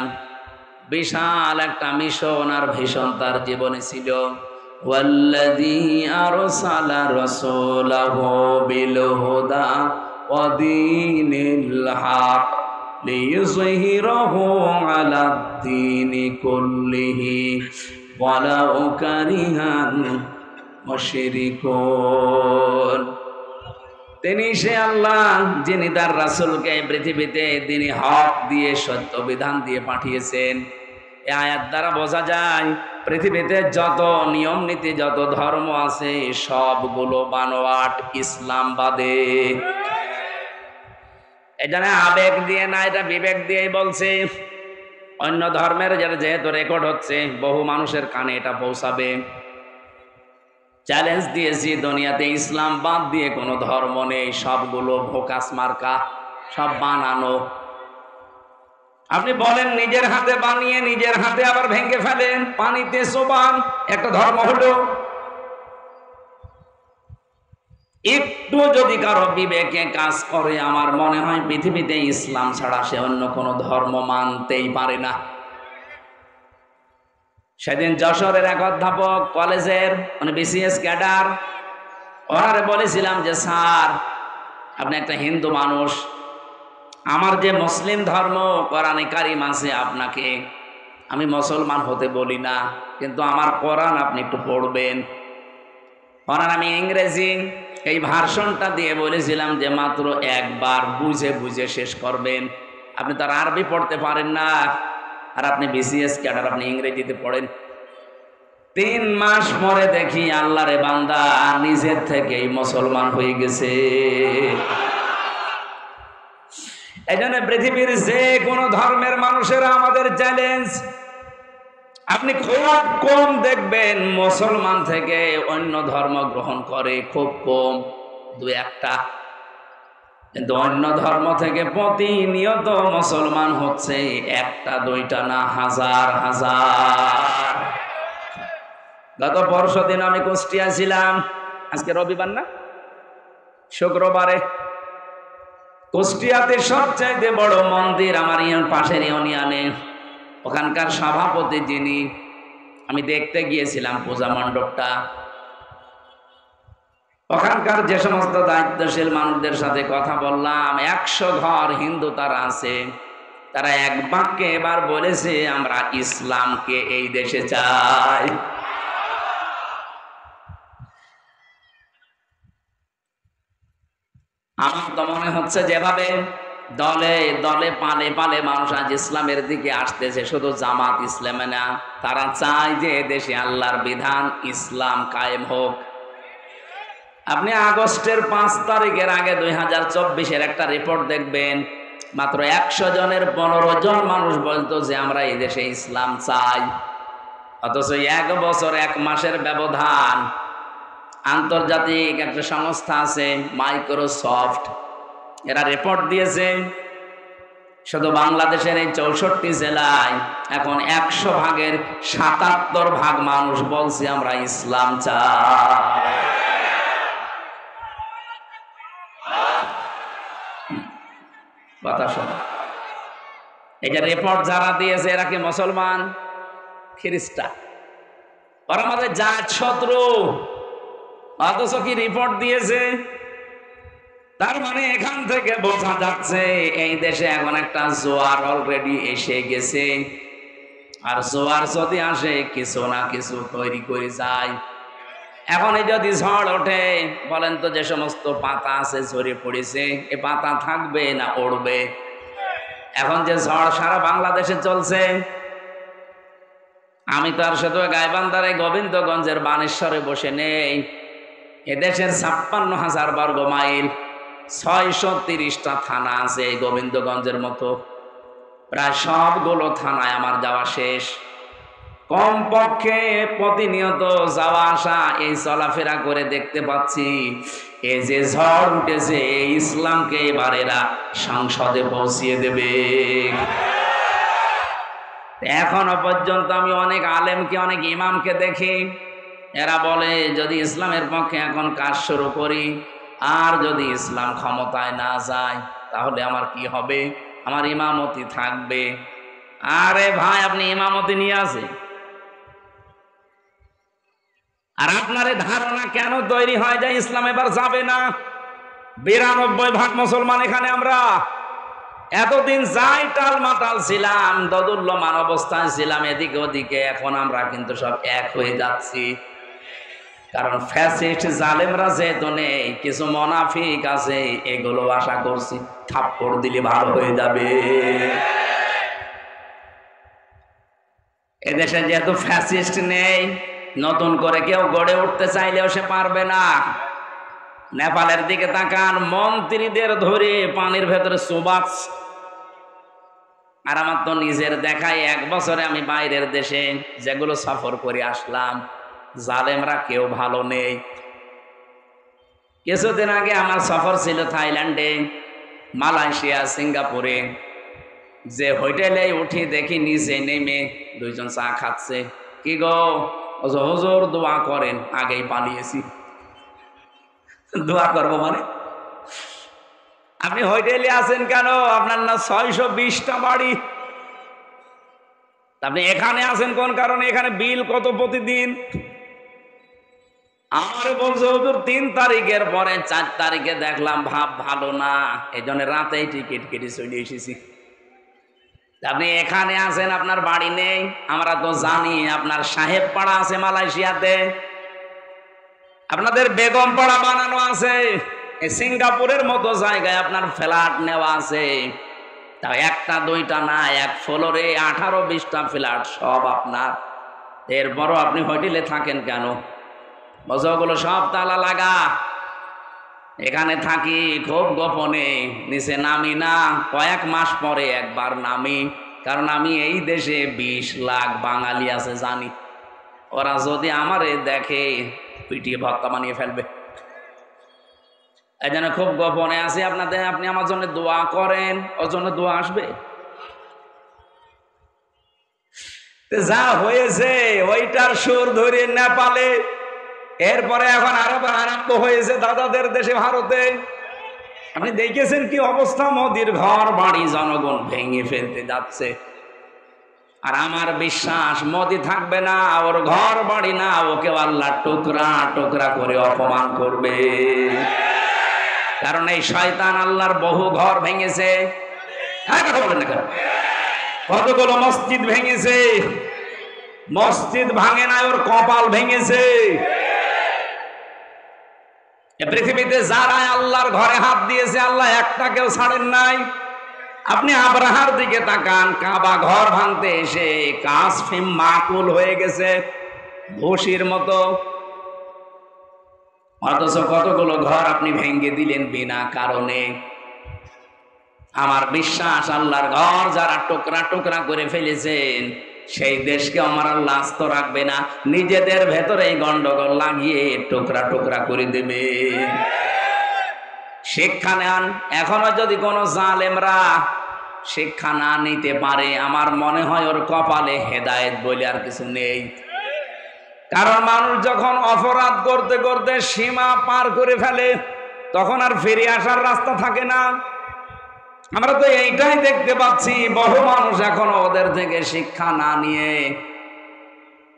বিশাল একটা মিশন আর ভীষণ তার জীবনে ছিল। ওয়াল্লাযী আরসালা রাসূলাহু বিল হুদা ওয়া দীনিল হক লিইয়ুযহিরাহু আলাদ দীনি কুল্লিহি ওয়ালাউ কারিহাল মুশরিকুন। তিনি সে আল্লাহ যিনি তার রাসূলকে পৃথিবীতে তিনি হক দিয়ে সত্য বিধান দিয়ে পাঠিয়েছেন। এই আয়াত দ্বারা বোঝা যায় পৃথিবীতে যত নিয়ম নীতি যত ধর্ম আছে সবগুলো বানোয়াট, ইসলাম বাদে। এখানে আবেগ দিয়ে না, এটা বিবেক দিয়েই বলছে। অন্য ধর্মের যেহেতু রেকর্ড হচ্ছে, বহু মানুষের কানে এটা পৌঁছাবে। চ্যালেঞ্জ দিয়েছি, দুনিয়াতে ইসলাম বাদ দিয়ে কোনো ধর্ম নেই, সবগুলো ভোকাস মার্কা, সব বানানো। আপনি বলেন নিজের হাতে বানিয়ে নিজের হাতে আবার ভেঙে ফেলেন, পানিতে চোবান, একটা ধর্ম হলো। একটু যদি কারো বিবেকে কাজ করে, আমার মনে হয় পৃথিবীতে ইসলাম ছাড়া সে অন্য কোনো ধর্ম মানতেই পারে না। সেদিন যশোরের এক অধ্যাপক কলেজের, মানে বিসিএস ক্যাডার, ওনারে বলেছিলাম যে স্যার আপনি একটা হিন্দু মানুষ, আমার যে মুসলিম ধর্ম কোরআনে কারিম আছে, আপনাকে আমি মুসলমান হতে বলি না, কিন্তু আমার কোরআন আপনি একটু পড়বেন। কোরআন আমি ইংরেজি এই ভার্সনটা দিয়ে বলেছিলাম যে মাত্র একবার বুঝে বুঝে শেষ করবেন। আপনি তো আর আরবি পড়তে পারেন না, আর আপনি বিসিএস ক্যাডার, আপনি ইংরেজিতে পড়েন। 3 মাস পরে দেখি আল্লাহরে বান্দা নিজের থেকেই মুসলমান হয়ে গেছে। এই জন্য পৃথিবীর যে কোনো ধর্মের মানুষেরা আমাদের চ্যালেঞ্জ। আপনি খুব কম দেখবেন মুসলমান থেকে অন্য ধর্ম গ্রহণ করে, খুব কম, 2-1টা। কিন্তু অন্য ধর্ম থেকে প্রতিনিয়ত মুসলমান হচ্ছে 1টা 2টা না, হাজার হাজার। গত পরশুদিন আমি কুষ্টিয়া ছিলাম, আজকে রবিবার না, শুক্রবারে। কুষ্টিয়াতে সবচাইতে বড় মন্দির আমার পাশের ইউনিয়নে, ওখানকার সভাপতি যিনি, আমি দেখতে গিয়েছিলাম পূজা মণ্ডপটা। ওখানকার যে সমস্ত দায়িত্বশীল মানুষদের সাথে কথা বললাম, 100 ঘর হিন্দু তারা আছে, তারা এক বাক্যে এবার বলেছে আমরা ইসলামকে এই দেশে চাই। আমার তো মনে হচ্ছে যেভাবে দলে দলে পালে পালে মানুষ আজ ইসলামের দিকে আসতেছে, শুধু জামাত ইসলামে না, তারা চায় যে দেশে আল্লাহর বিধান ইসলাম কায়েম হোক। আপনি আগস্টের 5 তারিখের আগে 2024-এর একটা রিপোর্ট দেখবেন, মাত্র 100 জনের 15 জন মানুষ বলতো যে আমরা এই দেশে ইসলাম চাই। অথচ 1 বছর 1 মাসের ব্যবধান, আন্তর্জাতিক একটা সংস্থা আছে মাইক্রোসফট, এরা রিপোর্ট দিয়েছে শুধু বাংলাদেশের এই 64 জেলায় এখন 100 ভাগের 77 ভাগ মানুষ বলছে আমরা ইসলাম চাই। কথা শোনো, এই যে রিপোর্ট যারা দিয়েছে এরা কি মুসলমান? খ্রিস্টান। ওরা আমাদের জাত শত্রু, অথচ কি রিপোর্ট দিয়েছে। তার মানে এখান থেকে বোঝা যাচ্ছে এই দেশে এখন একটা জোয়ার অলরেডি এসে গেছে, আর জোয়ার যদি আসে কিছু না কিছু তৈরি করে যায়। এখন এই যদি ঝড় ওঠে, বলেন তো যে সমস্ত পাতা আছে ঝরে পড়েছে, এ পাতা থাকবে না উড়বে? এখন যে ঝড় সারা বাংলাদেশে চলছে, আমি তো আর শুধু গাইবান্ধার গোবিন্দগঞ্জের বানেশ্বরে বসে নেই। এদেশের 56,000 বর্গ মাইল, 630টা থানা আছে এই গোবিন্দগঞ্জের মতো। প্রায় সবগুলো থানায় আমার যাওয়া শেষ। কমপক্ষে প্রতিনিয়ত যাওয়া আসা এই চলাফেরা করে দেখতে পাচ্ছি এই যে ঝড় উঠেছে, এই ইসলামকে এবার এরা সংসদে পৌঁছিয়ে দেবে। এখনো পর্যন্ত আমি অনেক আলেমকে, অনেক ইমামকে দেখি, এরা বলে যদি ইসলামের পক্ষে এখন কাজ শুরু করি, আর যদি ইসলাম ক্ষমতায় না যায় তাহলে আমার কি হবে? আমার ইমামতি থাকবে। আরে ভাই, আপনি ইমামতি নিয়ে আসেন, আর আপনার এই ধারণা কেন তৈরি হয় যে ইসলাম এবার যাবে না? 92% মুসলমান এখানে। আমরা এতদিন যাই টাল মাতাল ছিলাম, দদুল্যমান অবস্থায় ছিলাম এদিকে ওদিকে, এখন আমরা কিন্তু সব এক হয়ে যাচ্ছি। কারণ ফ্যাসিস্ট জালেমরা যেহেতু নেই, কিছু মুনাফিক আছে, এগুলো আশা করছি থাপ্পড় দিলে ভালো হয়ে যাবে। এদেশে যেহেতু ফ্যাসিস্ট নেই, নতুন করে কেউ গড়ে উঠতে চাইলেও সে পারবে না। নেপালের দিকে তাকান, মন্ত্রীদের ধরে পানির ভেতরে চুবাচ। আর আমার তো নিজের দেখায় 1 বছরে আমি বাইরের দেশে যেগুলো সফর করে আসলাম, জালেমরা কেউ ভালো নেই। কিছুদিন আগে আমার সফর ছিল থাইল্যান্ডে, মালয়েশিয়া, সিঙ্গাপুরে। যে হোটেলে উঠি দেখি নিচে নেমে 2 জন চা খাচ্ছে। কি গো হুজুর, দোয়া করেন। আগেই পালিয়েছি। দোয়া করবো মানে? আপনি হোটেলে আছেন কেন? আপনার না 620টা বাড়ি, আপনি এখানে আছেন কোন কারণে? এখানে বিল কত প্রতিদিন? আমার বলছে হুজুর 3 তারিখের পরে 4 তারিখে দেখলাম ভাব ভালো না, এই জন্য রাতেই টিকিট কেটে চলে এসেছি। আপনি এখানে আছেন, আপনার বাড়ি নেই। আমরা তো জানি আপনার সাহেব পাড়া আছে মালয়েশিয়াতে, আপনাদের বেগম পাড়া বানানো আছে, এই সিঙ্গাপুরের মতো জায়গায় আপনার ফ্ল্যাট নেওয়া আছে। তা 1টা 2টা না, 1 ফ্লোরে 18-20টা ফ্ল্যাট সব আপনার। এরপরও আপনি হোটেলে থাকেন কেন? বছরগুলো সব তালা লাগা। এখানে থাকি খুব গোপনে, নিচে নামি না। কয়েক মাস পরে একবার নামি, কারণ আমি এই দেশে 20 লাখ বাঙালি আছে জানি। ওরা যদি আমারে দেখে পিটিয়ে ভর্তা বানিয়ে ফেলবে। এই জন্য খুব গোপনে আছি। আপনি আমার জন্য দোয়া করেন, ওর জন্য দোয়া আসবে। যা হয়েছে ওইটার সুর ধরে নেপালে, এরপরে এখন আরম্ভ হয়েছে দাদাদের দেশে ভারতে। আপনি দেখেছেন কি অবস্থা? মোদির ঘর বাড়ি জনগণ ভেঙে ফেলতে যাচ্ছে। আর আমার বিশ্বাস মোদি থাকবে না, ওর ঘর বাড়ি না, ওকে আল্লাহ টুকরা টুকরা করে অপমান করবে। কারণ এই শয়তান আল্লাহর বহু ঘর ভেঙেছে। হ্যাঁ, কথা বলেন না কেন? কতগুলো মসজিদ ভেঙেছে। মসজিদ ভাঙে না, ওর কপাল ভেঙেছে। পৃথিবীতে যারা আল্লাহর ঘরে হাত দিয়েছে, আল্লাহ একটাকেও ছাড়েন নাই। আপনি আব্রাহার দিকে তাকান, কাবা ঘর ভাঙতে এসে কাসফিম মাকুল হয়ে গেছে, ভুসির মতো। অথচ কতগুলো ঘর আপনি ভেঙে দিলেন বিনা কারণে। আমার বিশ্বাস আল্লাহর ঘর যারা টুকরা টুকরা করে ফেলেছেন, সেই দেশকে আমার আল্লাহ আস্ত রাখবে না, নিজেদের ভেতরে গন্ডগোল লাগিয়ে টুকরা টুকরা করে দেবে। শিক্ষা নেন। এখনো যদি কোনো জালেমরা শিক্ষা না নিতে পারে, আমার মনে হয় ওর কপালে হেদায়েত বলে আর কিছু নেই। কারণ মানুষ যখন অপরাধ করতে করতে সীমা পার করে ফেলে, তখন আর ফিরে আসার রাস্তা থাকে না। আমরা তো এইটাই দেখতে পাচ্ছি, বহু মানুষ এখনো ওদের থেকে শিক্ষা না নিয়ে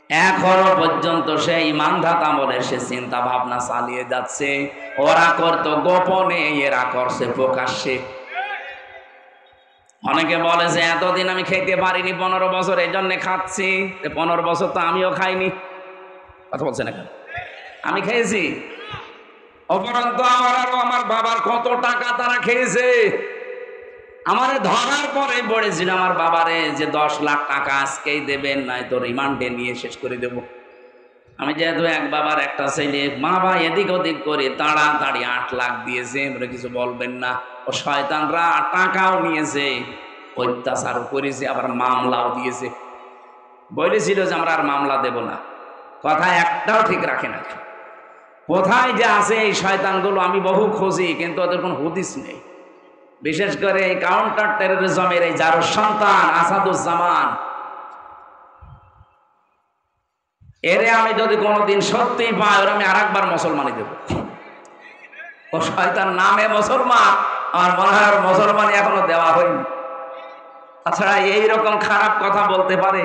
এখনো পর্যন্ত সেই ইমানদার আমলে সে চিন্তা ভাবনা চালিয়ে যাচ্ছে। ওরা করতো গোপনে, এরা করছে প্রকাশ্যে। অনেকে বলে যে এতদিন আমি খেতে পারিনি 15 বছর, এই জন্য খাচ্ছি। 15 বছর তো আমিও খাইনি। কথা বলছে না কেন? আমি খেয়েছি। অপরন্ত আমার বাবার কত টাকা তারা খেয়েছে। আমার ধরার পরে বলেছিল আমার বাবারে যে 10 লাখ টাকা আজকেই দেবেন, নাই তো রিমান্ডে নিয়ে শেষ করে দেব। আমি যেহেতু এক বাবার একটা ছেলে, বাবা এদিক ওদিক করে তাড়াতাড়ি 8 লাখ দিয়েছে, এবারে কিছু বলবেন না। ও শয়তানরা টাকাও নিয়েছে, অত্যাচারও করেছে, আবার মামলাও দিয়েছে। বলেছিল যে আমরা আর মামলা দেব না, কথা একটাও ঠিক রাখে না। কোথায় যে আছে এই শয়তানগুলো আমি বহু খুঁজি, কিন্তু ওদের কোনো হুদিস নেই। বিশেষ করে এই কাউন্টার টেরোরিজমের এই যার সন্তান আসাদুজ্জামান, এরে আমি যদি কোনোদিন সত্যি পাই, ওরা আমি আর একবার মুসলমানই দেব। ও শয়তান নামে মুসলমান, আমার মনে হয় আর মুসলমানই এখনো দেওয়া হয়নি। তাছাড়া এইরকম খারাপ কথা বলতে পারে।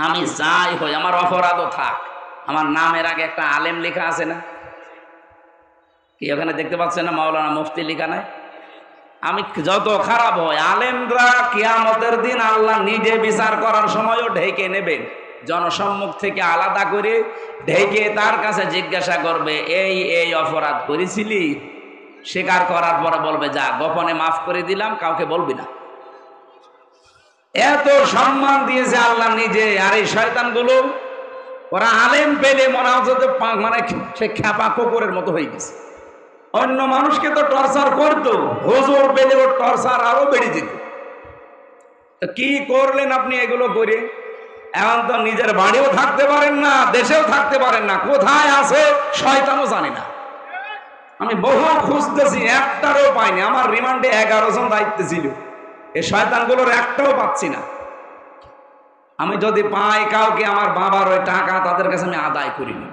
আমি যাই হই, আমার অপরাধও থাক, আমার নামের আগে একটা আলেম লেখা আছে না? কি ওখানে দেখতে পাচ্ছেন না মাওলানা মুফতি লেখা নাই? আমি যত খারাপ হয়, আলেমরা কিয়ামতের দিন আল্লাহ নিজে বিচার করার সময়ও ঢেকে নেবেন, জনসম্মুখ থেকে আলাদা করে ঢেকে তার কাছে জিজ্ঞাসা করবে, এই এই অপরাধ করেছিলি? স্বীকার করার পরে বলবে, যা গোপনে মাফ করে দিলাম, কাউকে বলবি না। এত সম্মান দিয়েছে আল্লাহ নিজে। আর এই শয়তানগুলো, ওরা আলেম পেলে মনে হচ্ছে যে মানে সে খ্যাপা কুকুরের মতো হয়ে গেছে। অন্য মানুষকে তো টর্চার করতো, হুজুর পেলে ওর টর্চার আরো বেড়ে যেত। কি করলেন আপনি এগুলো করে? এখন তো নিজের বাড়িও থাকতে পারেন না, দেশেও থাকতে পারেন না, কোথায় আছে শয়তানও জানে না। আমি বহু খুঁজতেছি, একটারও পাইনি। আমার রিমান্ডে 11 জন দায়িত্ব ছিল, এই শয়তানগুলোর একটাও পাচ্ছি না। আমি যদি পাই কাউকে, আমার বাবার ওই টাকা তাদের কাছে আমি আদায় করিনি।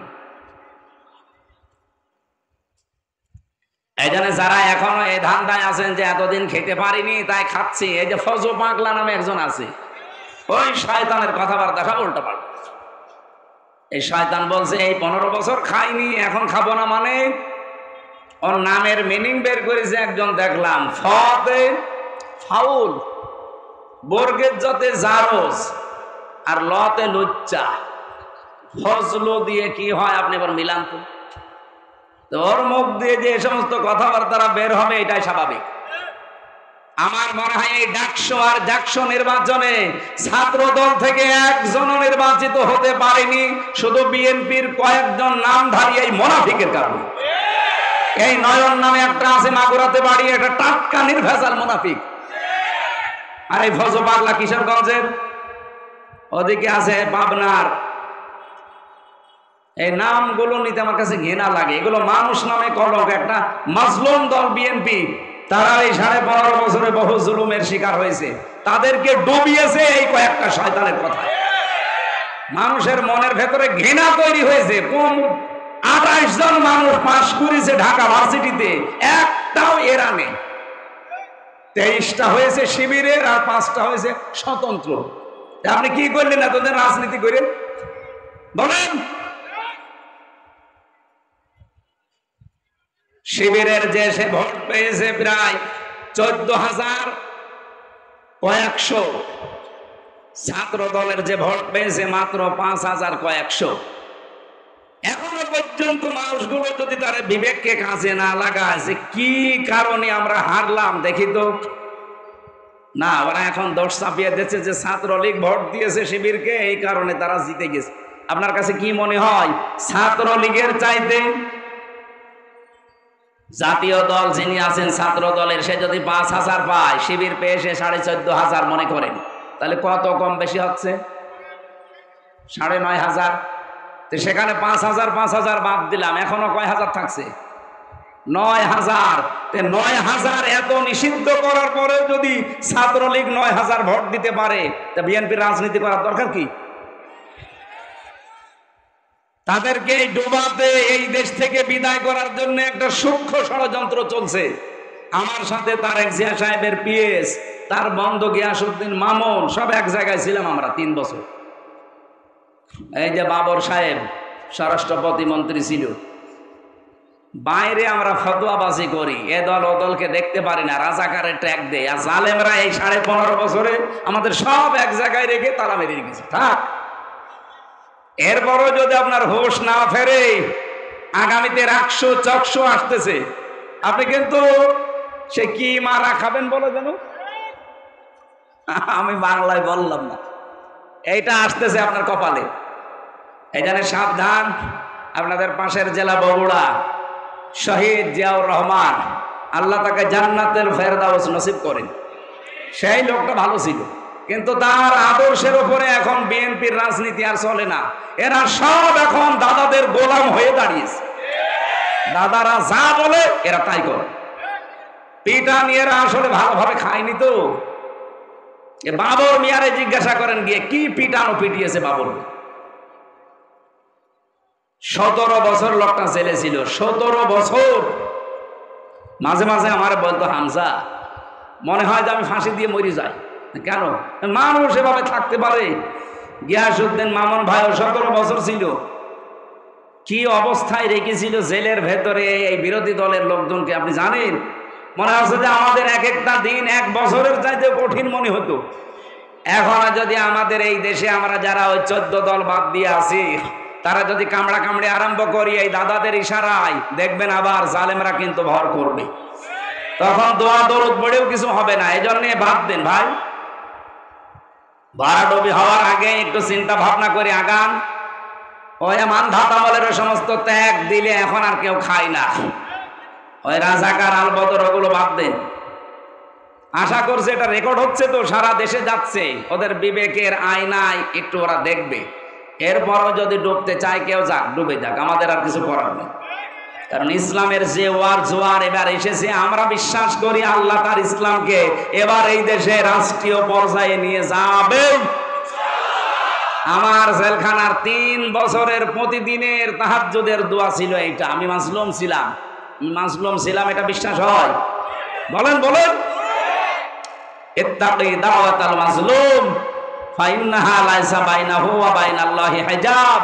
এই জন্য যারা এখনো এই ধান্দায় আছেন যে এতদিন খেতে পারিনি তাই খাচ্ছি, এই যে ফজো পাগলা নামে একজন আছে, ওই শয়তানের কথাবার্তা সব উল্টো পাল্টা। এই শয়তান বলছে এই 15 বছর খাইনি, এখন খাবো না। মানে ওর নামের মিনিং বের করেছে একজন, দেখলাম ফতে ফাউল, বর্গের যতে জারজ, আর লতে লুচ্চা, ফজলো দিয়ে কি হয় আপনি এবার মিলান তো। ওর মুখ দিয়ে যে সমস্ত কথাবার্তা বের হবে এটাই স্বাভাবিক। আমার মনে হয় এই ডাকসু আর জাকসু নির্বাচনে ছাত্র দল থেকে একজনও নির্বাচিত হতে পারেনি, শুধু বিএনপির কয়েকজন নামধারী এই মুনাফিকের কারণে। এই নয়ন নামে একটা আছে মাগুরাতে বাড়ি, একটা টাটকা নির্ভেজাল মুনাফিক। আর এই ফজো পাগলা কিশোরগঞ্জের, ওদিকে আছে পাবনার। এই নামগুলো নিতে আমার কাছে ঘৃণা লাগে। এগুলো মানুষ নামে কলঙ্ক। একটা মাজলুম দল বিএনপি, তারা এই 15.5 বছরে বহু জুলুমের শিকার হয়েছে, তাদেরকে ডুবিয়েছে এই কয়েকটা শয়তানের কথা। মানুষের মনের ভেতরে ঘৃণা তৈরি হয়েছে। 28 জন মানুষ পাশ করেছে ঢাকা ভার্সিটিতে, একটাও এরা নেই। 23টা হয়েছে শিবিরের, আর 5টা হয়েছে স্বতন্ত্র। আপনি কি করলেন এতদিন রাজনীতি করে বলেন? শিবিরের যে সে ভোট পেয়েছে প্রায় 14,100, ছাত্র দলের যে ভোট পেয়েছে মাত্র 5,100। এখনো পর্যন্ত মানুষগুলো যদি তার বিবেককে কাজে না লাগায় যে কি কারণে আমরা হারলাম দেখি তো। না, ওরা এখন দোষ চাপিয়ে দিচ্ছে যে ছাত্রলীগ ভোট দিয়েছে শিবিরকে, এই কারণে তারা জিতে গেছে। আপনার কাছে কি মনে হয় ছাত্রলীগের চাইতে জাতীয় দল যিনি আছেন ছাত্র দলের, সে যদি 5,000 পায়, শিবির পেয়ে সে 14,500 মনে করেন, তাহলে কত কম বেশি হচ্ছে? 9,500। তো সেখানে 5,000 বাদ দিলাম, এখনো কয় হাজার থাকছে? 9,000। 9,000 এত নিষিদ্ধ করার পরে যদি ছাত্রলীগ 9,000 ভোট দিতে পারে, তা বিএনপির রাজনীতি করার দরকার কি? তাদেরকে ডুবাতে, এই দেশ থেকে বিদায় করার জন্য একটা সূক্ষ্ম ষড়যন্ত্র চলছে। আমার সাথে তারেক জিয়া সাহেবের পিএস, তার বন্ধু গিয়াসউদ্দিন মামুন, সব এক জায়গায় ছিলাম আমরা 3 বছর। এই যে বাবর সাহেব স্বরাষ্ট্র প্রতিমন্ত্রী ছিল, বাইরে আমরা ফতোয়াবাজি করি, এ দল ও দলকে দেখতে পারি না, রাজাকারের ট্যাগ দেয়। আর জালেমরা এই 15.5 বছরে আমাদের সব এক জায়গায় রেখে তালা মেরে রেখেছে। থাক, এরপরও যদি আপনার হোশ না ফেরে, আগামীতে 100 চকশো আসতেছে, আপনি কিন্তু সে কি মারা খাবেন বলে যেন, আমি বাংলায় বললাম না, এইটা আসতেছে আপনার কপালে। এই জন্য সাবধান। আপনাদের পাশের জেলা বগুড়া শহীদ জিয়াউর রহমান, আল্লাহ তাকে জান্নাতের ফেরদাউস নসিব করেন। সেই লোকটা ভালো ছিল, কিন্তু তার আদর্শের উপরে এখন বিএনপির রাজনীতি আর চলে না। এরা সব এখন দাদাদের গোলাম হয়ে দাঁড়িয়েছে। দাদারা যা বলে এরা তাই করে। পিটান এরা আসলে ভালোভাবে খায়নি তো। বাবর মিয়ারে জিজ্ঞাসা করেন গিয়ে, কি পিটানো পিটিয়েছে বাবর। 17 বছর লোকটা জেলে ছিল, 17 বছর। মাঝে মাঝে আমার বলতো, হামজা মনে হয় যে আমি ফাঁসি দিয়ে মরি যাই। কেন? মানুষ এভাবে থাকতে পারে? গিয়াসউদ্দিন মামুন ভাই 17 বছর ছিল, কি অবস্থায় রেখেছিল জেলের ভেতরে এই বিরোধী দলের লোকজনকে আপনি জানেন? মনে হচ্ছে যে আমাদের এক একটা দিন 1 বছরের চাইতে কঠিন মনে হতো। এখন যদি আমাদের এই দেশে আমরা যারা ওই 14 দল বাদ দিয়ে আছি, তারা যদি কামড়া কামড়ে আরম্ভ করি এই দাদাদের ইশারায়, দেখবেন আবার জালেমরা কিন্তু ভর করবে। তখন দোয়া দরুদ পড়েও কিছু হবে না। এই জন্য বাদ দেন ভাই, ভাড়াডবি হওয়ার আগে একটু চিন্তা ভাবনা করে আগান। ওই মানধাতা আমলের সমস্ত ত্যাগ দিলে এখন আর কেউ খায় না। ওই রাজাকার আলবদর ওগুলো বাদ দেন। আশা করছে এটা রেকর্ড হচ্ছে তো, সারা দেশে যাচ্ছে, ওদের বিবেকের আয়নায় একটু ওরা দেখবে। এরপরও যদি ডুবতে চায় কেউ যাক, ডুবে যাক, আমাদের আর কিছু করার নেই। কারণ ইসলামের যে ওয়ার জোয়ার এবার এসেছে, আমরা বিশ্বাস করি আল্লাহ তার ইসলামকে এবার এই দেশে রাষ্ট্রীয় পর্যায়ে নিয়ে যাবে। আমার জেলখানার 3 বছরের প্রতিদিনের তাহাজ্জুদের দোয়া ছিল এইটা। আমি মাজলুম ছিলাম, এটা বিশ্বাস হয়? বলেন বলেন। ইত্তাকি দাওয়াতাল মাজলুম ফাইন্নাহা লাইসা বাইনাহু ওয়া বাইনাল্লাহি হিজাব।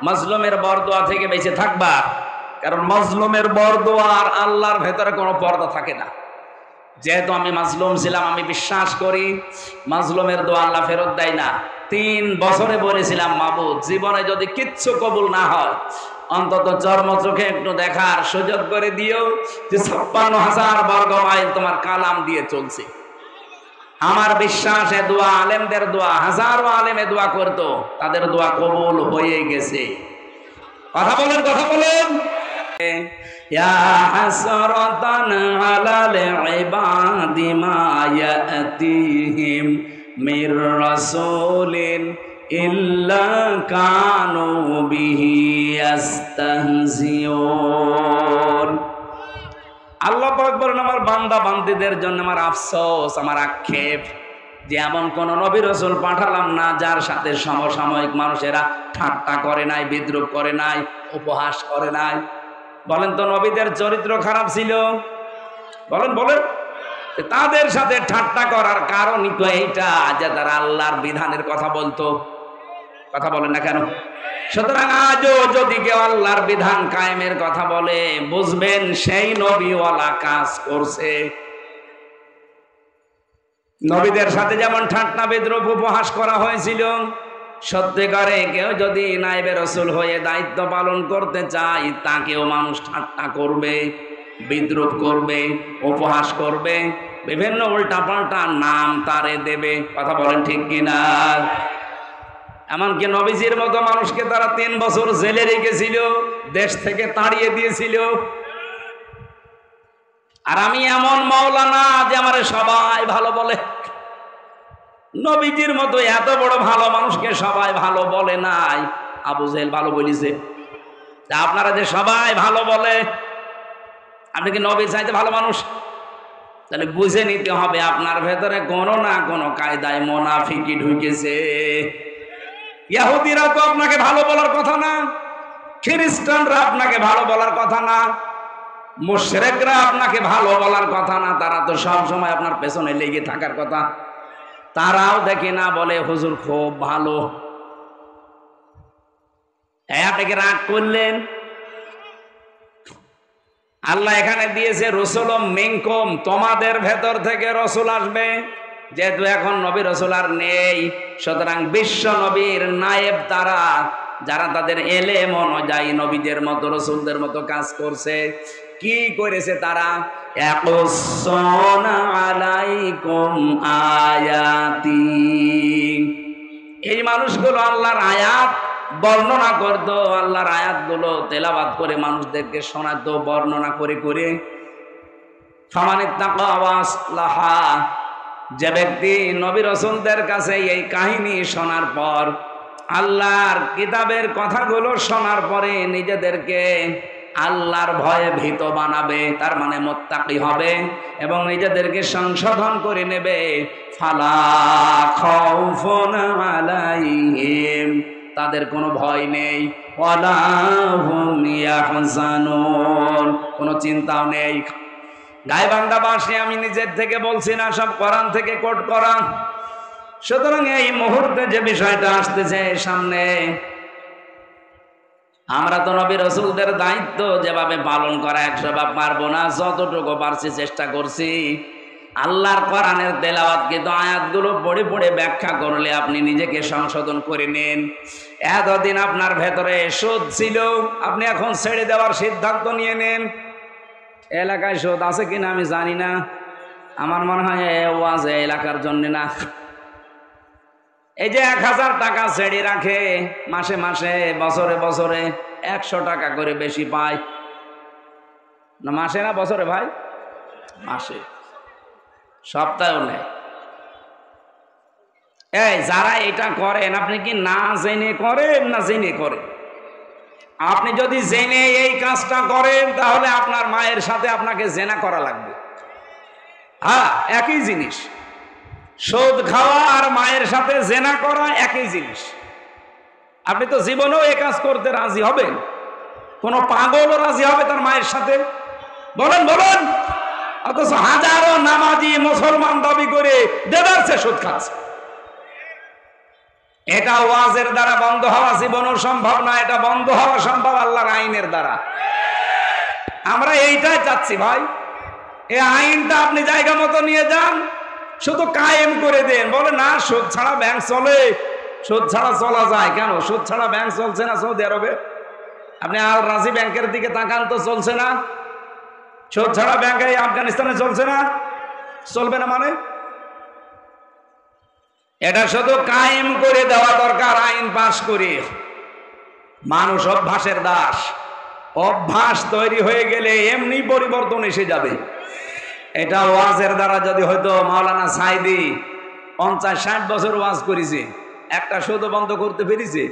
মাজলুমের বরদোয়া থেকে বেঁচে থাকবা, কারণ মাজলুমের বরদোয়া আর আল্লাহর ভেতরে কোনো পর্দা থাকে না। যেহেতু আমি মাজলুম ছিলাম, আমি বিশ্বাস করি মাজলুমের দোয়া আল্লাহ ফেরত দেয় না। 3 বছরে বলেছিলাম, মাবুদ জীবনে যদি কিচ্ছু কবুল না হয়, অন্তত চর্ম চোখে একটু দেখার সুযোগ করে দিও যে 56,000 বর্গ মাইল তোমার কালাম দিয়ে চলছে। আমার বিশ্বাস এ দোয়া আলেমদের দোয়া, হাজারো আলেমে দোয়া করতো, তাদের দোয়া কবুল হয়ে গেছে। কথা বলেন, কথা বলেন। ইয়া হাসরাতান আলাল ইবাদি মা ইয়াতিহিম মির রাসূলিন ইল্লা কানু বিহি ইস্তাহজিউন। আল্লাহ পাক বলেন, আমার বান্দা বান্দীদের জন্য আমার আফসোস, আমার আক্ষেপ যে এমন কোন নবী রাসূল পাঠালাম না যার সাথে সমসাময়িক মানুষেরা ঠাট্টা করে নাই, বিদ্রুপ করে নাই, উপহাস করে নাই। বলেন তো, নবীদের চরিত্র খারাপ ছিল? বলেন বলেন। তাদের সাথে ঠাট্টা করার কারণ এইটা যে তারা আল্লাহর বিধানের কথা বলতো। কথা বলেন না কেন? সুতরাং আজও যদি কেউ আল্লাহর বিধান কায়েমের কথা বলে, বুঝবেন সেই নবীওয়ালা কাজ করছে। নবীদের সাথে যেমন ঠাট্টা বিদ্রুপ উপহাস করা হয়েছিল, সত্যিকারে কেউ যদি নায়েবে রাসূল হয়ে দায়িত্ব পালন করতে চায়, তাকেও মানুষ ঠাট্টা করবে, বিদ্রুপ করবে, উপহাস করবে, বিভিন্ন উল্টাপাল্টা নাম তারে দেবে। কথা বলেন ঠিক কিনা? এমনকি নবীজির মতো মানুষকে তারা 3 বছর জেলে রেখেছিল, দেশ থেকে তাড়িয়ে দিয়েছিল। আর আমি এমন মাওলানা যে আমারে সবাই ভালো বলে। নবীজির মতো এত বড় ভালো মানুষকে সবাই ভালো বলে নাই। আবু জেহেল ভালো বলিছে। আপনারা যে সবাই ভালো বলে, আপনি কি নবীর চাইতে ভালো মানুষ? তাহলে বুঝে নিতে হবে আপনার ভেতরে কোনো না কোনো কায়দায় মুনাফিকি ঢুকেছে। ইহুদিরা তো আপনাকে ভালো বলার কথা না, খ্রিস্টানরা আপনাকে ভালো বলার কথা না, মুশরিকরা আপনাকে ভালো বলার কথা না। তারা তো সব সময় আপনার পেছনে লেগে থাকার কথা। তারাও দেখে না, বলে হুজুর খুব ভালো। আপনাকে রাগ করলেন? আল্লাহ এখানে দিয়েছে রসুল মিনকুম, তোমাদের ভেতর থেকে রসুল আসবে। যেহেতু এখন নবী রসুল আর নেই, সুতরাং বিশ্ব নবীর নায়েব তারা, যারা তাদের এলেম অনুযায়ী নবীদের মতো রসুলদের মতো কাজ করছে। কি করেছে তারা? ইয়াকুসসুনা আলাইকুম আয়াতি। এই মানুষগুলো আল্লাহর আয়াত বর্ণনা করতো, আল্লাহর আয়াতগুলো তেলাওয়াত করে মানুষদেরকে শোনাতো বর্ণনা করে করে। ফামানিত্তাকা ওয়া আসলাহা, যে ব্যক্তি নবী রাসূলদের কাছে এই কাহিনী শোনার পর, আল্লাহর কিতাবের কথাগুলো শোনার পরে নিজেদেরকে আল্লাহর ভয়ে ভীত বানাবে, তার মানে মুত্তাকি হবে এবং নিজেদেরকে সংশোধন করে নেবে। ফালা খাউফুন আলাইহিম, তাদের কোনো ভয় নেই। ওয়ালা হুম ইয়াহজানুন, কোনো চিন্তাও নেই। গাইবান্ধাবাসী আমি নিজের থেকে বলছি না, সব কোরআন থেকে কোট করা। সুতরাং এই মুহূর্তে যে বিষয়টা আসতেছে সামনে, আমরা তো নবী রাসূলদের দায়িত্ব যেভাবে পালন করা 100 ভাগ পারবো না, যতটুকু পারছি চেষ্টা করছি। আল্লাহর কোরআনের তেলাওয়াত কিন্তু আয়াতগুলো পড়ে পড়ে ব্যাখ্যা করলে আপনি নিজেকে সংশোধন করে নেন। এতদিন আপনার ভেতরে সুদ ছিল, আপনি এখন ছেড়ে দেওয়ার সিদ্ধান্ত নিয়ে নেন। এলাকায় সুদ আছে কিনা আমি জানি না, আমার মনে হয় ওয়াজ এলাকার জন্য না। এই যে 1000 টাকা ছেড়ে রাখে মাসে মাসে, বছরে বছরে 100 টাকা করে বেশি পায় না, মাসে না বছরে ভাই? মাসে, সপ্তাহেও নেয়। এই যারা এটা করেন, আপনি কি না জেনে করেন না জেনে করেন? আপনি যদি জেনে এই কাজটা করেন তাহলে আপনার মায়ের সাথে আপনাকে জেনা করা লাগবে। হ্যাঁ, একই জিনিস। সুদ খাওয়া আর মায়ের সাথে জেনা করা একই জিনিস। আপনি তো জীবনেও এই কাজ করতে রাজি হবেন? কোন পাগলও রাজি হবে তার মায়ের সাথে? বলেন বলেন। অথচ হাজারো নামাজি মুসলমান দাবি করে দেদারছে সুদ খাচ্ছে। এটা ওয়াজের দ্বারা বন্ধ হওয়া জীবনও সম্ভব না, এটা বন্ধ হওয়া সম্ভব আল্লাহর আইনের দ্বারা। আমরা এইটাই চাচ্ছি ভাই, এই আইনটা আপনি জায়গা মতো নিয়ে যান, শুধু কায়েম করে দেন। বলে না সুদ ছাড়া ব্যাংক চলে, সুদ ছাড়া চলা যায় কেন? সুদ ছাড়া ব্যাংক চলছে না সৌদি আরবে? আপনি আল রাজি ব্যাংকের দিকে তাকান তো, চলছে না? সুদ ছাড়া ব্যাংক এই আফগানিস্তানে চলছে না? চলবে না মানে? এটা শুধু কায়েম করে দেওয়া দরকার, আইন পাশ করে। মানুষ অভ্যাসের দাস, অভ্যাস তৈরি হয়ে গেলে এমনি পরিবর্তন এসে যাবে। এটা ওয়াজের দ্বারা যদি হয়তো, মাওলানা সাইদি 50-60 বছর ওয়াজ করেছে, একটা শুধু বন্ধ করতে পেরেছে?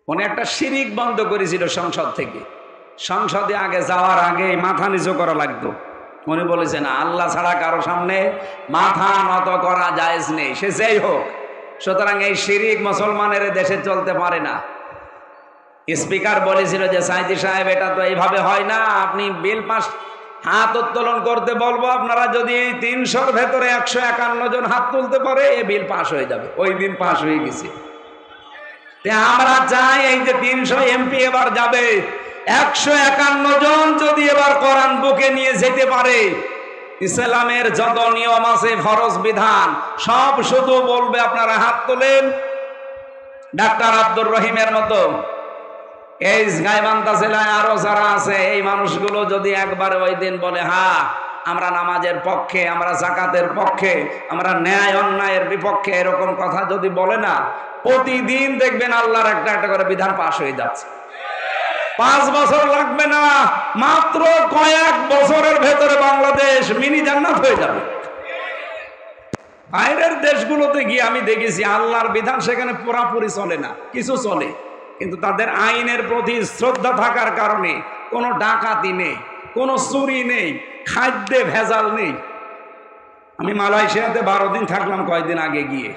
উনি একটা শিরিক বন্ধ করেছিল সংসদ থেকে। সংসদে আগে যাওয়ার আগে মাথা নিচু করা লাগতো। উনি বলেছেন আল্লাহ ছাড়া কারো সামনে মাথা নত করা জায়েজ নেই, সে যেই হোক। সুতরাং এই শিরিক মুসলমানের দেশে চলতে পারে না। স্পিকার বলেছিল যে সাইদি সাহেব এটা তো এইভাবে হয় না, আপনি বিল পাস, হাত উত্তোলন করতে বলবো, আপনারা যদি 300-র ভেতরে 151 জন হাত তুলতে পারে এই বিল পাস হয়ে যাবে। ওই দিন পাস হয়ে গেছে। আমরা চাই এই যে 300 এমপি এবার যাবে, 151 জন যদি এবার কোরআন বুকে নিয়ে যেতে পারে, ইসলামের যত নিয়ম আছে ফরজ বিধান সব শুধু বলবে আপনারা হাত তোলেন। ডাক্তার আব্দুর রহিমের মতো এই গাইবান্ধা জেলায় আরো যারা আছে, এই মানুষগুলো যদি একবারে ওই দিন বলে হ্যাঁ আমরা নামাজের পক্ষে, আমরা যাকাতের পক্ষে, আমরা ন্যায় অন্যায়ের বিপক্ষে, এরকম কথা যদি বলে না, প্রতিদিন দেখবেন আল্লাহর একটা একটা করে বিধান পাশ হয়ে যাচ্ছে। 5 বছর লাগবে না, মাত্র কয়েক বছরের ভেতরে বাংলাদেশ মিনি জান্নাত হয়ে যাবে। বাইরের দেশগুলোতে গিয়ে আমি দেখেছি আল্লাহর বিধান সেখানে পুরাপুরি চলে না, কিছু চলে, কিন্তু তাদের আইনের প্রতি শ্রদ্ধা থাকার কারণে কোনো ডাকাতি নেই, কোনো চুরি নেই, খাদ্যে ভেজাল নেই। আমি মালয়েশিয়াতে 12 দিন থাকলাম কয়েকদিন আগে গিয়ে,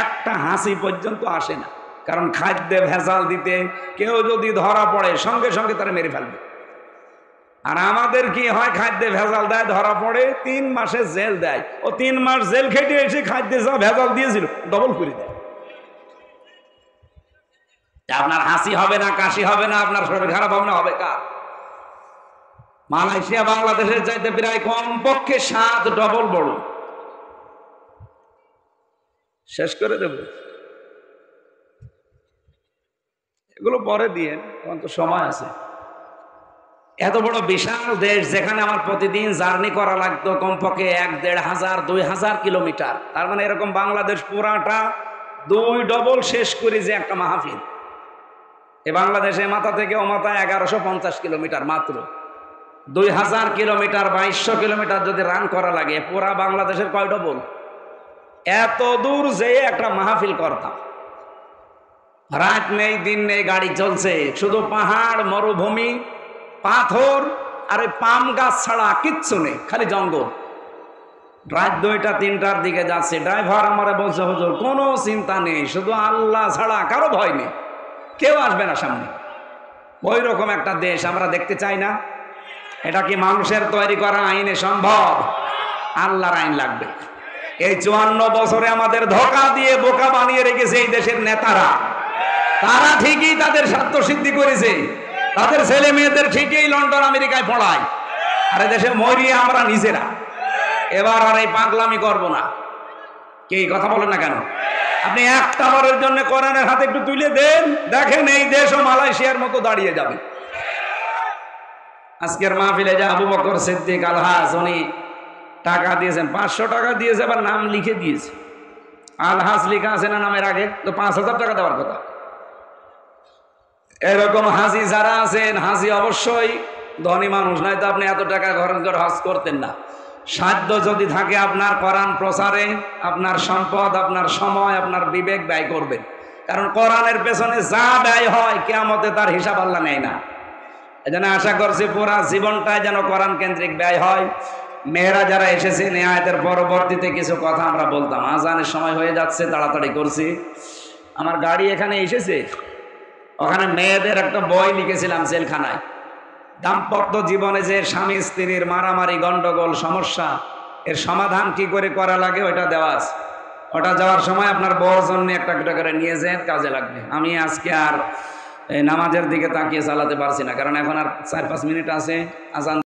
একটা হাসি পর্যন্ত আসে না, কারণ খাদ্যে ভেজাল দিতে কেউ যদি ধরা পড়ে সঙ্গে সঙ্গে তারা মেরে ফেলবে। আর আমাদের কি হয়, খাদ্যে ভেজাল দেয়, ধরা পড়ে 3 মাসের জেল দেয়। ও 3 মাস জেল খেটে এসে খাদ্যে যা ভেজাল দিয়েছিল ডবল করে দেয়। আপনার হাসি হবে না, কাশি হবে না, আপনার শরীর খারাপ হবে না, হবে কার? মালয়েশিয়া বাংলাদেশের চাইতে প্রায় কমপক্ষে 7 ডবল বড়। শেষ করে দেব, এগুলো পরে দিয়ে, এখন তো সময় আছে। এত বড় বিশাল দেশ, যেখানে আমার প্রতিদিন জার্নি করা লাগতো কমপক্ষে 1-1.5 2,000 কিলোমিটার। তার মানে এরকম বাংলাদেশ পুরাটা 2 ডবল শেষ করি যে একটা মাহফিল। এ বাংলাদেশে মাথা থেকে ও মাথা 1150 কিলোমিটার মাত্র। 2000 কিলোমিটার 2200 কিলোমিটার যদি রান করা লাগে, পুরা বাংলাদেশের কয় ডবল? এত দূর যে একটা মাহফিল করতাম। রাত নেই দিন নেই গাড়ি চলছে, শুধু পাহাড়, মরুভূমি, পাথর আর ওই পাম গাছ ছাড়া কিচ্ছু নেই, খালি জঙ্গল। রাত 2টা-3টার দিকে যাচ্ছে, ড্রাইভার আমারে বলছে, হুজুর কোনো চিন্তা নেই, শুধু আল্লাহ ছাড়া কারো ভয় নেই, কেউ আসবে না সামনে। ওই রকম একটা দেশ আমরা দেখতে চাই না? এটা কি মানুষের তৈরি করা আইনে সম্ভব? আল্লাহর আইন লাগবে। এই 54 বছরে আমাদের ধোঁকা দিয়ে বোকা বানিয়ে রেখেছে এই দেশের নেতারা। তারা ঠিকই তাদের স্বার্থ সিদ্ধি করেছে, তাদের ছেলে মেয়েদের ঠিকই লন্ডন আমেরিকায় পড়ায়, আর দেশে মরিয়ে আমরা নিজেরা। এবার আর এই পাগলামি করব না। কি কথা বলেন না কেন? আপনি একটা বারের জন্য কোরআনের হাতে একটু তুলে দেন, দেখেন এই দেশও মালয়েশিয়ার মতো দাঁড়িয়ে যাবে। আজকের মাহফিলে যে আবু বকর সিদ্দিক আলহাজ, উনি টাকা দিয়েছেন, 500 টাকা দিয়েছে, আবার নাম লিখে দিয়েছে। আলহাজ লিখা আছে না নামের আগে, তো 5000 টাকা দেওয়ার কথা। এরকম হাজি যারা আছেন, হাজি অবশ্যই ধনী মানুষ, নয় তো আপনি এত টাকা খরচ করে হজ করতেন না। সাধ্য যদি থাকে আপনার কোরআন প্রচারে, আপনার সম্পদ, আপনার সময়, আপনার বিবেক ব্যয় করবেন। কারণ কোরআনের পেছনে যা ব্যয় হয় কিয়ামতে তার হিসাব আল্লাহ নেয় না। এজন্য আশা করছি পুরা জীবনটাই যেন কোরআন কেন্দ্রিক ব্যয় হয়। মেয়েরা যারা এসেছেন, এই আয়াতের পরবর্তীতে কিছু কথা আমরা বলতাম। আজানের সময় হয়ে যাচ্ছে, তাড়াতাড়ি করছি। আমার গাড়ি এখানে এসেছে, ওখানে মেয়েদের একটা বই লিখেছিলাম জেলখানায়। দাম্পত্য জীবনে যে স্বামী স্ত্রীর মারামারি, গন্ডগোল, সমস্যা, এর সমাধান কি করে করা লাগে ওটা দেওয়া আছে। ওটা যাওয়ার সময় আপনার বউর জন্য একটা করে নিয়ে যেন, কাজে লাগবে। আমি আজকে আর নামাজের দিকে তাকিয়ে চালাতে পারছি না, কারণ এখন আর 4-5 মিনিট আছে আজান।